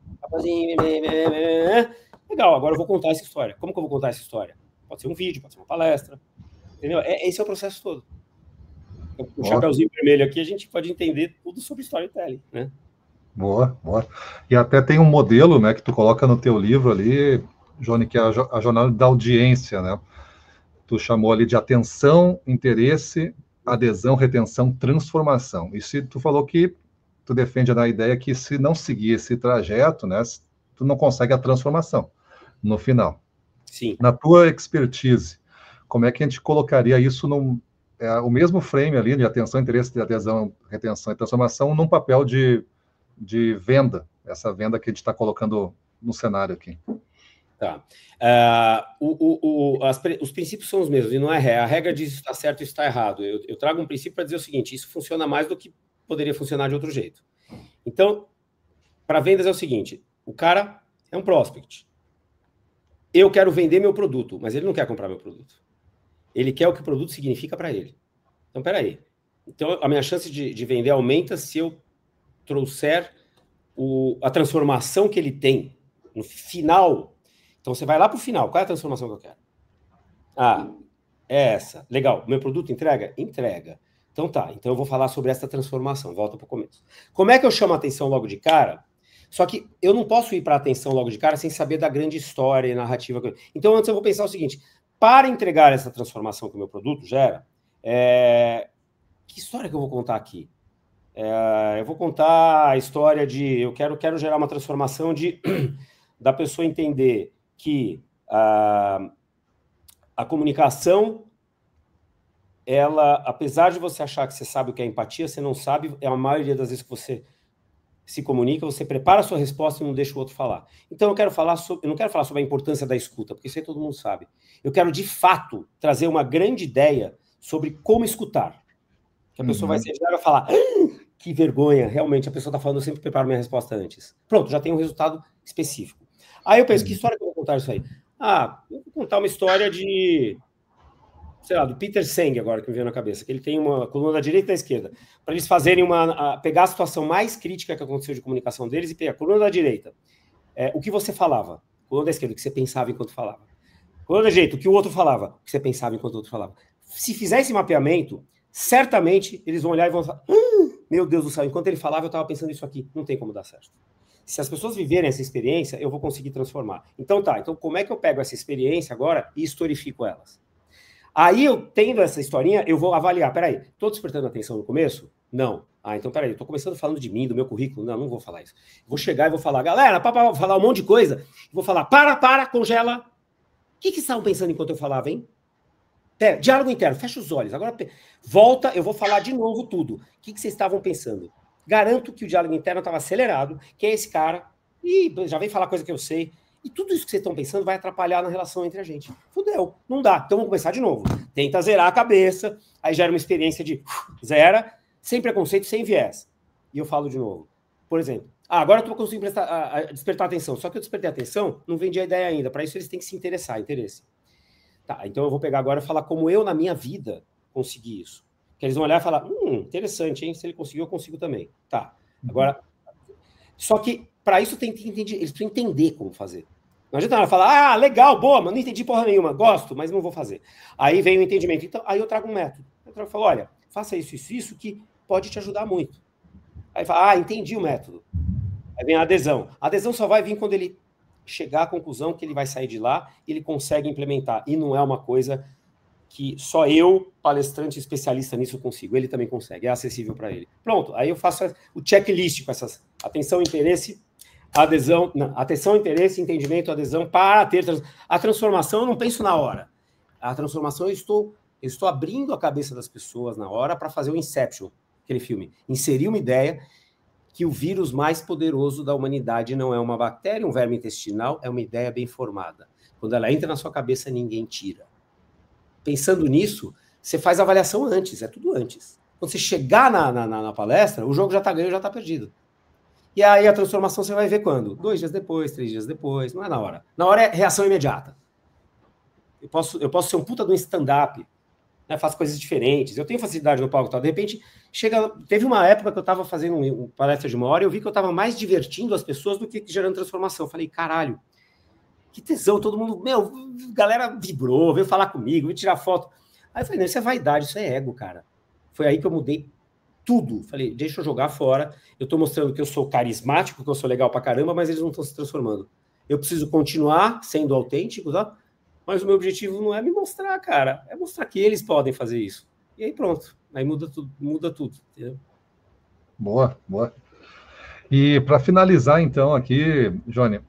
Legal, agora eu vou contar essa história. Como que eu vou contar essa história? Pode ser um vídeo, pode ser uma palestra. Entendeu? Esse é o processo todo. O Chapeuzinho Vermelho aqui, a gente pode entender tudo sobre storytelling, né? Boa. E até tem um modelo, né, que tu coloca no teu livro ali, Johnny, que é a jornada da audiência, né? Tu chamou ali de atenção, interesse, adesão, retenção, transformação. E se tu falou que tu defende a ideia que se não seguir esse trajeto, né, tu não consegue a transformação no final. Sim. Na tua expertise, como é que a gente colocaria isso o mesmo frame ali de atenção, interesse, de adesão, retenção e transformação num papel de venda, essa venda que a gente está colocando no cenário aqui? Tá. Os princípios são os mesmos, e não é regra. A regra diz isso está certo e isso está errado. Eu trago um princípio para dizer o seguinte: isso funciona mais do que poderia funcionar de outro jeito. Então, para vendas é o seguinte: o cara é um prospect. Eu quero vender meu produto, mas ele não quer comprar meu produto. Ele quer o que o produto significa para ele. Então, peraí. Então, a minha chance de vender aumenta se eu trouxer a transformação que ele tem no final. Então, você vai lá para o final. Qual é a transformação que eu quero? É essa. Legal. Meu produto entrega? Entrega. Então tá. Então eu vou falar sobre essa transformação. Volta para o começo. Como é que eu chamo a atenção logo de cara? Só que eu não posso ir para a atenção logo de cara sem saber da grande história e narrativa. Então, antes eu vou pensar o seguinte. Para entregar essa transformação que o meu produto gera, que história que eu vou contar aqui? Eu vou contar a história de... Eu quero gerar uma transformação da pessoa entender que a comunicação, ela, apesar de você achar que você sabe o que é empatia, você não sabe, a maioria das vezes que você se comunica, você prepara a sua resposta e não deixa o outro falar. Então eu não quero falar sobre a importância da escuta, porque isso aí todo mundo sabe. Eu quero, de fato, trazer uma grande ideia sobre como escutar. Que a pessoa vai falar, que vergonha, realmente, a pessoa está falando, eu sempre preparo minha resposta antes. Pronto, já tem um resultado específico. Aí eu penso, que história que eu vou contar isso aí? Eu vou contar uma história do Peter Senge, agora que me veio na cabeça, que ele tem uma coluna da direita e da esquerda, para eles fazerem pegar a situação mais crítica que aconteceu de comunicação deles e pegar a coluna da direita, o que você falava, coluna da esquerda, o que você pensava enquanto falava, coluna da direita, o que o outro falava, o que você pensava enquanto o outro falava. Se fizer esse mapeamento, certamente eles vão olhar e vão falar, meu Deus do céu, enquanto ele falava eu estava pensando isso aqui, não tem como dar certo. Se as pessoas viverem essa experiência, eu vou conseguir transformar. Então como é que eu pego essa experiência agora e historifico elas? Aí, eu tendo essa historinha, eu vou avaliar. Peraí, estou despertando atenção no começo? Não. Então peraí, estou começando falando de mim, do meu currículo. Não vou falar isso. Vou chegar e vou falar, galera, vou falar um monte de coisa. Vou falar, congela. O que estavam pensando enquanto eu falava, hein? Diálogo interno, fecha os olhos. Agora, volta, eu vou falar de novo tudo. O que vocês estavam pensando? Garanto que o diálogo interno estava acelerado. Quem é esse cara? Já vem falar coisa que eu sei. E tudo isso que vocês estão pensando vai atrapalhar na relação entre a gente. Fudeu, não dá. Então vamos começar de novo. Tenta zerar a cabeça, aí gera uma experiência de zera, sem preconceito, sem viés. E eu falo de novo. Por exemplo, agora eu estou conseguindo despertar atenção. Só que eu despertei a atenção, não vendi a ideia ainda. Para isso eles têm que se interessar, interesse. Tá, então eu vou pegar agora e falar como eu, na minha vida, consegui isso. Que eles vão olhar e falar, interessante, hein? Se ele conseguiu, eu consigo também. Tá, agora... Só que, para isso, eles precisam entender como fazer. Não adianta ela falar, legal, boa, mas não entendi porra nenhuma, gosto, mas não vou fazer. Aí vem o entendimento. Então, aí eu trago um método. Eu falo, olha, faça isso, que pode te ajudar muito. Aí fala, entendi o método. Aí vem a adesão. A adesão só vai vir quando ele chegar à conclusão que ele vai sair de lá e ele consegue implementar. E não é uma coisa que só eu, palestrante especialista nisso, consigo. Ele também consegue, é acessível para ele. Pronto, aí eu faço o checklist com essas atenção, interesse, adesão, atenção, interesse, entendimento, adesão, para ter a transformação. Eu não penso na hora. A transformação eu estou abrindo a cabeça das pessoas na hora para fazer o Inception, aquele filme. Inserir uma ideia que o vírus mais poderoso da humanidade não é uma bactéria, um verme intestinal, é uma ideia bem formada. Quando ela entra na sua cabeça, ninguém tira. Pensando nisso, você faz a avaliação antes, é tudo antes. Quando você chegar na palestra, o jogo já está ganho, já está perdido. E aí a transformação você vai ver quando? 2 dias depois, 3 dias depois, não é na hora. Na hora é reação imediata. Eu posso ser um puta de um stand-up, né, faço coisas diferentes, eu tenho facilidade no palco e tal. De repente, teve uma época que eu estava fazendo uma palestra de 1 hora e eu vi que eu estava mais divertindo as pessoas do que gerando transformação. Eu falei, caralho, que tesão, todo mundo, galera vibrou, veio falar comigo, veio tirar foto. Aí eu falei, não, isso é vaidade, isso é ego, cara. Foi aí que eu mudei tudo. Falei, deixa eu jogar fora, eu tô mostrando que eu sou carismático, que eu sou legal pra caramba, mas eles não estão se transformando. Eu preciso continuar sendo autêntico, tá? Mas o meu objetivo não é me mostrar, cara, é mostrar que eles podem fazer isso. E aí pronto, aí muda tudo, entendeu? Boa. E para finalizar, então, aqui, Johnny,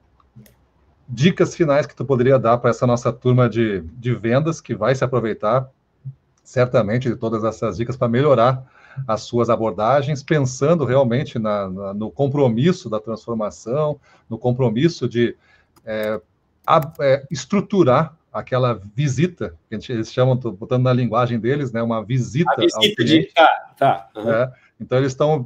dicas finais que tu poderia dar para essa nossa turma de vendas que vai se aproveitar, certamente, de todas essas dicas para melhorar as suas abordagens, pensando realmente no compromisso da transformação, no compromisso de estruturar aquela visita, que eles chamam, tô botando na linguagem deles, né, uma visita ao cliente. Tá. Uhum. Então eles estão,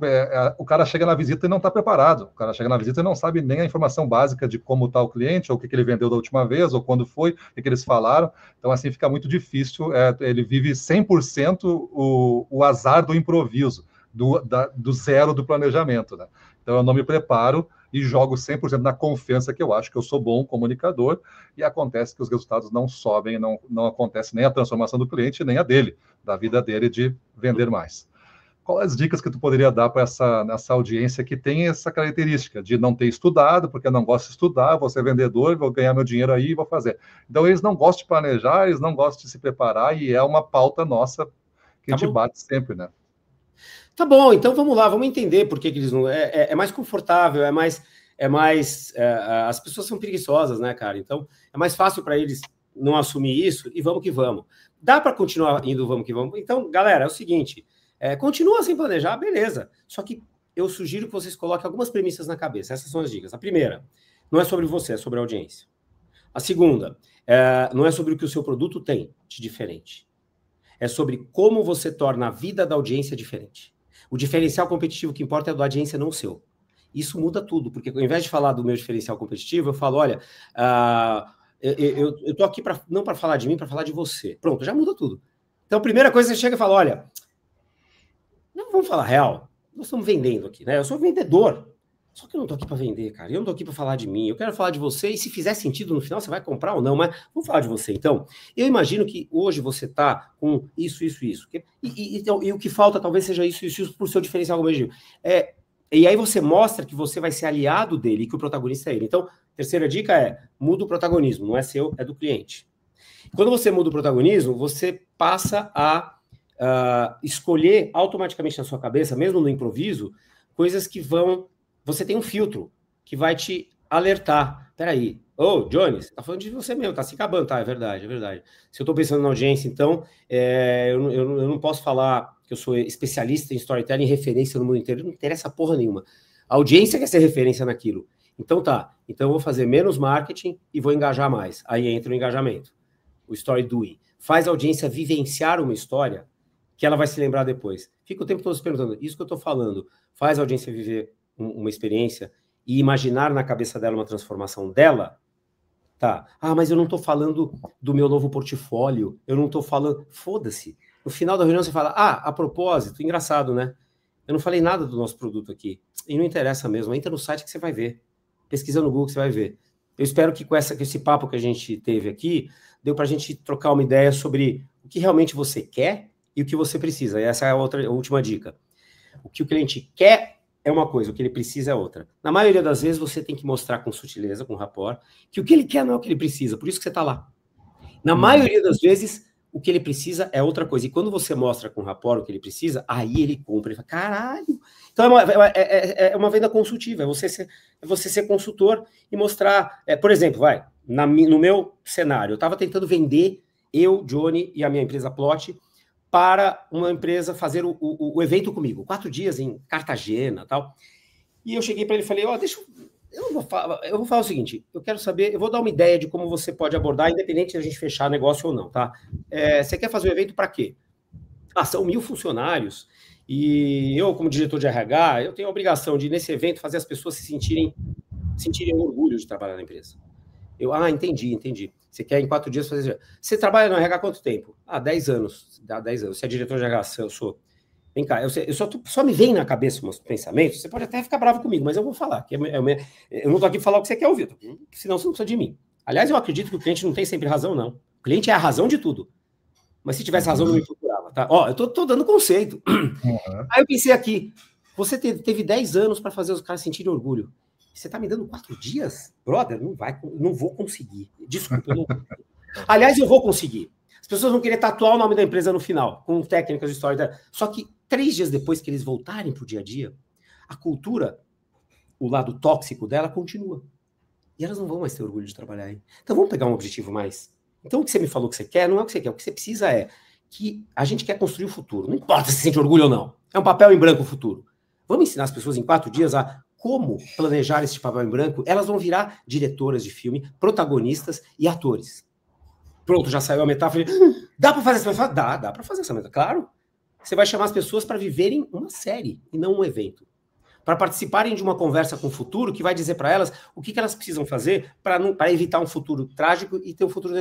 o cara chega na visita e não está preparado, o cara chega na visita e não sabe nem a informação básica de como está o cliente, ou o que ele vendeu da última vez, ou quando foi, o que eles falaram, então assim fica muito difícil, ele vive 100% o azar do improviso, do zero do planejamento, né? Então eu não me preparo e jogo 100% na confiança que eu acho que eu sou bom comunicador, e acontece que os resultados não sobem, não acontece nem a transformação do cliente, nem a dele, da vida dele de vender mais. Quais as dicas que tu poderia dar para essa audiência que tem essa característica de não ter estudado, porque não gosta de estudar, vou ser vendedor, vou ganhar meu dinheiro aí e vou fazer. Então, eles não gostam de planejar, eles não gostam de se preparar, e é uma pauta nossa que a gente bate sempre, né? Tá bom, então vamos lá, vamos entender por que eles não... É mais confortável, as pessoas são preguiçosas, né, cara? Então, é mais fácil para eles não assumir isso e vamos que vamos. Dá para continuar indo vamos que vamos? Então, galera, é o seguinte... continua sem planejar, beleza. Só que eu sugiro que vocês coloquem algumas premissas na cabeça. Essas são as dicas. A primeira, não é sobre você, é sobre a audiência. A segunda, não é sobre o que o seu produto tem de diferente. É sobre como você torna a vida da audiência diferente. O diferencial competitivo que importa é o da audiência, não o seu. Isso muda tudo, porque ao invés de falar do meu diferencial competitivo, eu falo, olha, eu tô aqui não para falar de mim, para falar de você. Pronto, já muda tudo. Então, a primeira coisa, você chega e fala, olha... Não vamos falar real. Nós estamos vendendo aqui, né? Eu sou vendedor. Só que eu não estou aqui para vender, cara. Eu não estou aqui para falar de mim. Eu quero falar de você e se fizer sentido no final, você vai comprar ou não. Mas vamos falar de você. Então, eu imagino que hoje você está com isso. E o que falta talvez seja isso para o seu diferencial competitivo. E aí você mostra que você vai ser aliado dele e que o protagonista é ele. Então, terceira dica muda o protagonismo. Não é seu, é do cliente. Quando você muda o protagonismo, você passa a escolher automaticamente na sua cabeça, mesmo no improviso, coisas que você tem um filtro que vai te alertar. Peraí, Johnny, você tá falando de você mesmo, tá se acabando, tá? É verdade. Se eu tô pensando na audiência, então, eu não posso falar que eu sou especialista em storytelling, referência no mundo inteiro, não interessa porra nenhuma. A audiência quer ser referência naquilo. Então então eu vou fazer menos marketing e vou engajar mais. Aí entra o engajamento, o story doing. Faz a audiência vivenciar uma história que ela vai se lembrar depois. Fica o tempo todo se perguntando, isso que eu estou falando, faz a audiência viver uma experiência e imaginar na cabeça dela uma transformação dela? Tá. Mas eu não estou falando do meu novo portfólio, eu não estou falando... Foda-se. No final da reunião você fala, a propósito, engraçado, né? Eu não falei nada do nosso produto aqui. E não interessa mesmo, entra no site que você vai ver. Pesquisa no Google que você vai ver. Eu espero que com esse papo que a gente teve aqui, deu para a gente trocar uma ideia sobre o que realmente você quer e o que você precisa. E essa é a última dica. O que o cliente quer é uma coisa, o que ele precisa é outra. Na maioria das vezes, você tem que mostrar com sutileza, com rapport, que o que ele quer não é o que ele precisa, por isso que você está lá. Na maioria das vezes, o que ele precisa é outra coisa. E quando você mostra com rapport o que ele precisa, aí ele compra. Ele fala, caralho! Então, é uma venda consultiva, é você ser consultor e mostrar... por exemplo, no meu cenário, eu estava tentando vender, eu, Johnny e a minha empresa Plot, para uma empresa fazer o evento comigo, 4 dias em Cartagena e tal. E eu cheguei para ele e falei, eu vou falar o seguinte, eu quero saber, eu vou dar uma ideia de como você pode abordar, independente de a gente fechar negócio ou não, tá? Você quer fazer o evento para quê? São 1.000 funcionários, e eu, como diretor de RH, eu tenho a obrigação de, nesse evento, fazer as pessoas se sentirem orgulho de trabalhar na empresa. Entendi. Você quer em 4 dias fazer... Você trabalha no RH há quanto tempo? 10 anos. Há 10 anos. Você é diretor de RH? Eu sou. Vem cá, só me vem na cabeça uns pensamentos, você pode até ficar bravo comigo, mas eu vou falar. Eu não estou aqui para falar o que você quer ouvir, senão você não precisa de mim. Aliás, eu acredito que o cliente não tem sempre razão, não. O cliente é a razão de tudo. Mas se tivesse razão, não me procurava, tá? Eu tô dando conceito. Uhum. Aí eu pensei aqui, você teve 10 anos para fazer os caras sentirem orgulho. Você tá me dando 4 dias? Brother, não vou conseguir. Desculpa, eu não vou. Aliás, eu vou conseguir. As pessoas vão querer tatuar o nome da empresa no final, com técnicas de história. Só que 3 dias depois que eles voltarem pro dia a dia, a cultura, o lado tóxico dela continua. E elas não vão mais ter orgulho de trabalhar aí. Então vamos pegar um objetivo mais. Então o que você me falou que você quer, não é o que você quer. O que você precisa é que a gente quer construir o futuro. Não importa se sente orgulho ou não. É um papel em branco o futuro. Vamos ensinar as pessoas em 4 dias a como planejar esse papel em branco, elas vão virar diretoras de filme, protagonistas e atores. Pronto, já saiu a metáfora. Dá para fazer essa metáfora? Dá para fazer essa metáfora, claro. Você vai chamar as pessoas para viverem uma série e não um evento. Para participarem de uma conversa com o futuro que vai dizer para elas o que elas precisam fazer para evitar um futuro trágico e ter um futuro...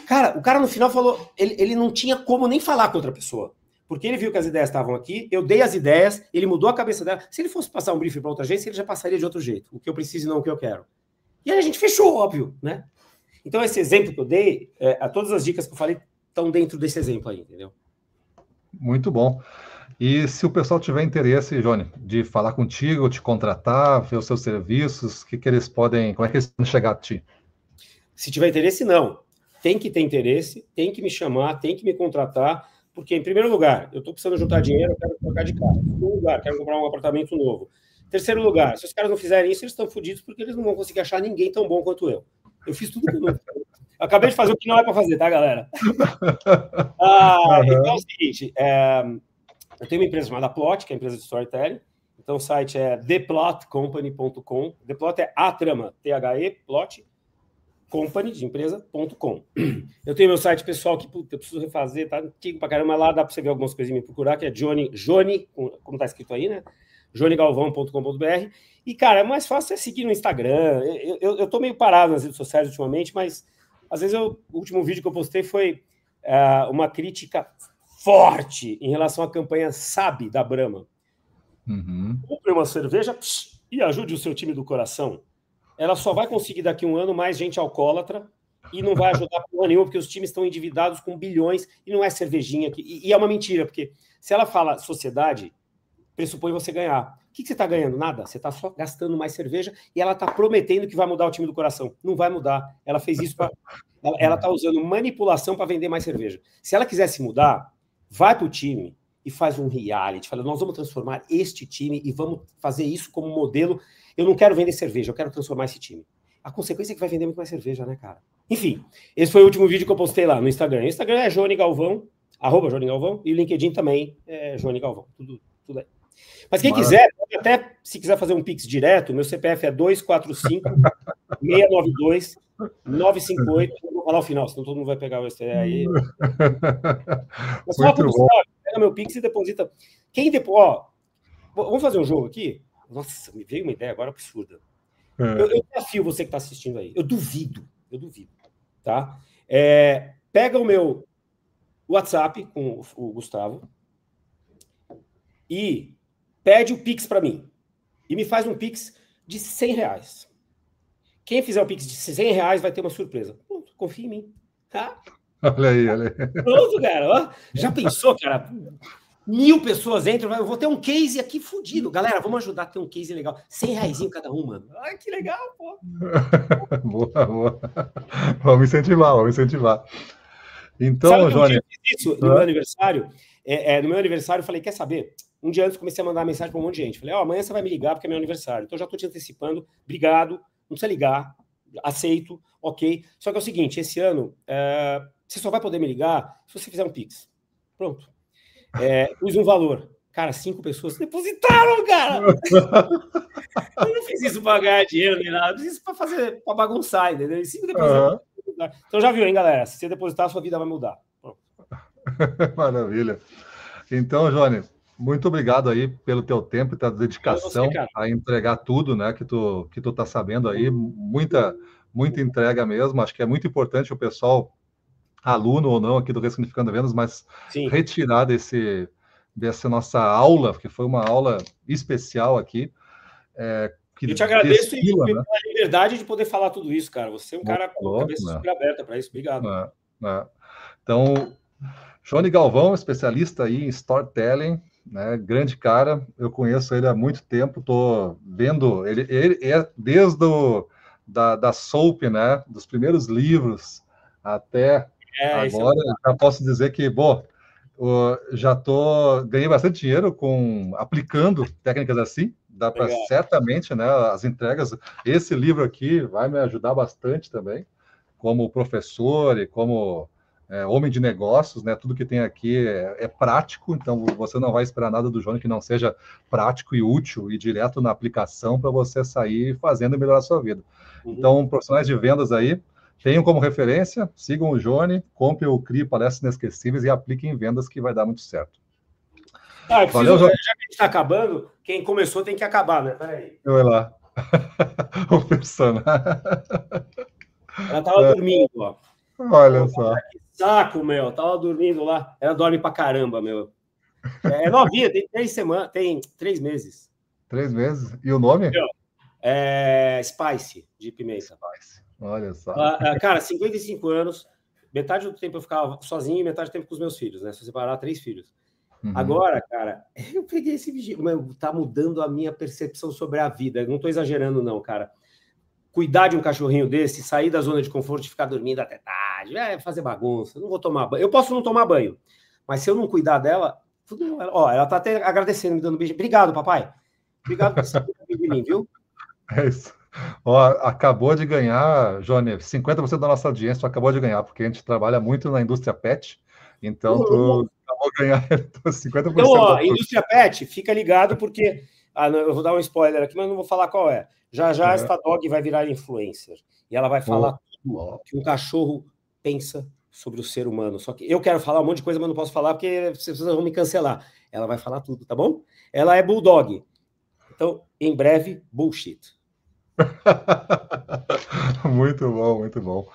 Cara, o cara no final falou, ele não tinha como nem falar com outra pessoa, porque ele viu que as ideias estavam aqui, eu dei as ideias, ele mudou a cabeça dela. Se ele fosse passar um briefing para outra agência, ele já passaria de outro jeito, o que eu preciso e não o que eu quero. E aí a gente fechou, óbvio, né? Então esse exemplo que eu dei, todas as dicas que eu falei estão dentro desse exemplo aí, entendeu? Muito bom. E se o pessoal tiver interesse, Johnny, de falar contigo, te contratar, ver os seus serviços, como é que eles podem chegar a ti? Se tiver interesse, não. Tem que ter interesse, tem que me chamar, tem que me contratar, porque, em primeiro lugar, eu estou precisando juntar dinheiro, eu quero trocar de carro. Em segundo lugar, quero comprar um apartamento novo. Em terceiro lugar, se os caras não fizerem isso, eles estão fodidos porque eles não vão conseguir achar ninguém tão bom quanto eu. Eu fiz tudo que eu não fiz. Acabei de fazer o que não é para fazer, tá, galera? Então é o seguinte, eu tenho uma empresa chamada Plot, que é a empresa de storytelling. Então o site é theplotcompany.com. The Plot é a trama, T-H-E, Plot, company, de empresa.com. Eu tenho meu site pessoal que eu preciso refazer, tá antigo pra caramba. Lá dá para você ver algumas coisas e me procurar, que é Johnny, como tá escrito aí, né? johnnygalvão.com.br. E, cara, é mais fácil seguir no Instagram. Eu tô meio parado nas redes sociais ultimamente, mas às vezes o último vídeo que eu postei foi uma crítica forte em relação à campanha Sabe, da Brahma. Compre uma cerveja e ajude o seu time do coração. Ela só vai conseguir daqui a um ano mais gente alcoólatra e não vai ajudar porra nenhuma, porque os times estão endividados com bilhões e não é cervejinha. E é uma mentira, porque se ela fala sociedade, pressupõe você ganhar. O que você está ganhando? Nada. Você está só gastando mais cerveja e ela está prometendo que vai mudar o time do coração. Não vai mudar. Ela fez isso para... Ela está usando manipulação para vender mais cerveja. Se ela quisesse mudar, vai para o time e faz um reality. Fala, nós vamos transformar este time e vamos fazer isso como modelo. Eu não quero vender cerveja, eu quero transformar esse time. A consequência é que vai vender muito mais cerveja, né, cara? Enfim, esse foi o último vídeo que eu postei lá no Instagram. O Instagram é Johnny Galvão, @JohnnyGalvão, e o LinkedIn também é Johnny Galvão. Tudo aí. Mas quem quiser, até se quiser fazer um Pix direto, meu CPF é 245-692-958. Eu vou falar o final, senão todo mundo vai pegar o STE aí. Mas fala pro Gustavo, pega meu Pix e deposita. Quem depois, vamos fazer um jogo aqui? Nossa, me veio uma ideia agora absurda. Eu desafio você que está assistindo aí. Eu duvido, tá? Pega o meu WhatsApp com o Gustavo e pede o Pix para mim. E me faz um Pix de R$100. Quem fizer o Pix de R$100 vai ter uma surpresa. Pronto, confia em mim. Tá? Olha aí. Pronto, cara. Já pensou, cara? 1000 pessoas entram, eu vou ter um case aqui fudido. Galera, vamos ajudar a ter um case legal. R$100 cada um, mano. Ai, que legal, pô. Boa. Vamos incentivar. Então, sabe, Johnny... eu fiz isso no meu aniversário? No meu aniversário, eu falei, quer saber? Um dia antes, comecei a mandar mensagem para um monte de gente. Falei, amanhã você vai me ligar porque é meu aniversário. Então, já estou te antecipando. Obrigado. Não precisa ligar. Aceito. Ok. Só que é o seguinte, esse ano, você só vai poder me ligar se você fizer um Pix. Pronto. Pus um valor. Cara, 5 pessoas depositaram, cara! Eu não fiz isso para ganhar dinheiro nem nada. Eu fiz isso para bagunçar, entendeu? E 5 depositaram. Então já viu, hein, galera? Se você depositar, a sua vida vai mudar. Pronto. Maravilha. Então, Johnny, muito obrigado aí pelo teu tempo e tua dedicação a entregar tudo, né, que tu tá sabendo aí. Muita entrega mesmo. Acho que é muito importante o pessoal, aluno ou não aqui do Ressignificando Vendas, mas sim, retirar dessa nossa aula, que foi uma aula especial aqui. Eu te agradeço pela liberdade de poder falar tudo isso, cara. Você é um cara com a cabeça super aberta para isso. Obrigado. Então, Johnny Galvão, especialista aí em storytelling, né? Grande cara. Eu conheço ele há muito tempo. Tô vendo ele é desde da Soap, né? Dos primeiros livros até agora. Já posso dizer que, ganhei bastante dinheiro aplicando técnicas assim. Dá para certamente, né, as entregas. Esse livro aqui vai me ajudar bastante também, como professor e como homem de negócios, né? Tudo que tem aqui é prático, então você não vai esperar nada do Johnny que não seja prático e útil e direto na aplicação para você sair fazendo e melhorar a sua vida. Então, profissionais de vendas aí, tenham como referência, sigam o Johnny, comprem o CRI Palestras Inesquecíveis e apliquem em vendas que vai dar muito certo. Valeu, já que a gente está acabando, quem começou tem que acabar, né? Peraí. Eu vou lá. O personagem. Ela estava dormindo, ó. Olha só. Que saco, meu. Tava dormindo lá. Ela dorme pra caramba, meu. É novinha, tem 3 semanas, tem 3 meses. 3 meses? E o nome? É Spice, de pimenta. Spice. Olha só. Cara, 55 anos. Metade do tempo eu ficava sozinho e metade do tempo com os meus filhos, né? Se eu separar, 3 filhos. Agora, cara, eu peguei esse vigílio. Tá mudando a minha percepção sobre a vida. Eu não tô exagerando, não, cara. Cuidar de um cachorrinho desse, sair da zona de conforto e ficar dormindo até tarde, fazer bagunça, não vou tomar banho. Eu posso não tomar banho, mas se eu não cuidar dela, ela tá até agradecendo, me dando beijo. Obrigado, papai. Obrigado por você cuidar de mim, viu? É isso. Acabou de ganhar, Johnny, 50% da nossa audiência acabou de ganhar, porque a gente trabalha muito na indústria pet, então tu acabou de ganhar 50%. Então, indústria pet, fica ligado, porque eu vou dar um spoiler aqui, mas não vou falar qual é. Já esta dog vai virar influencer. E ela vai falar tudo que um cachorro pensa sobre o ser humano. Só que eu quero falar um monte de coisa, mas não posso falar porque vocês vão me cancelar. Ela vai falar tudo, tá bom? Ela é bulldog. Então, em breve, bullshit. Muito bom, muito bom.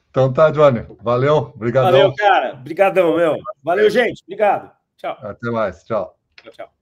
Então tá, Johnny. Valeu, obrigadão. Valeu, cara. Obrigadão, meu. Valeu, gente. Obrigado. Tchau. Até mais. Tchau. Tchau.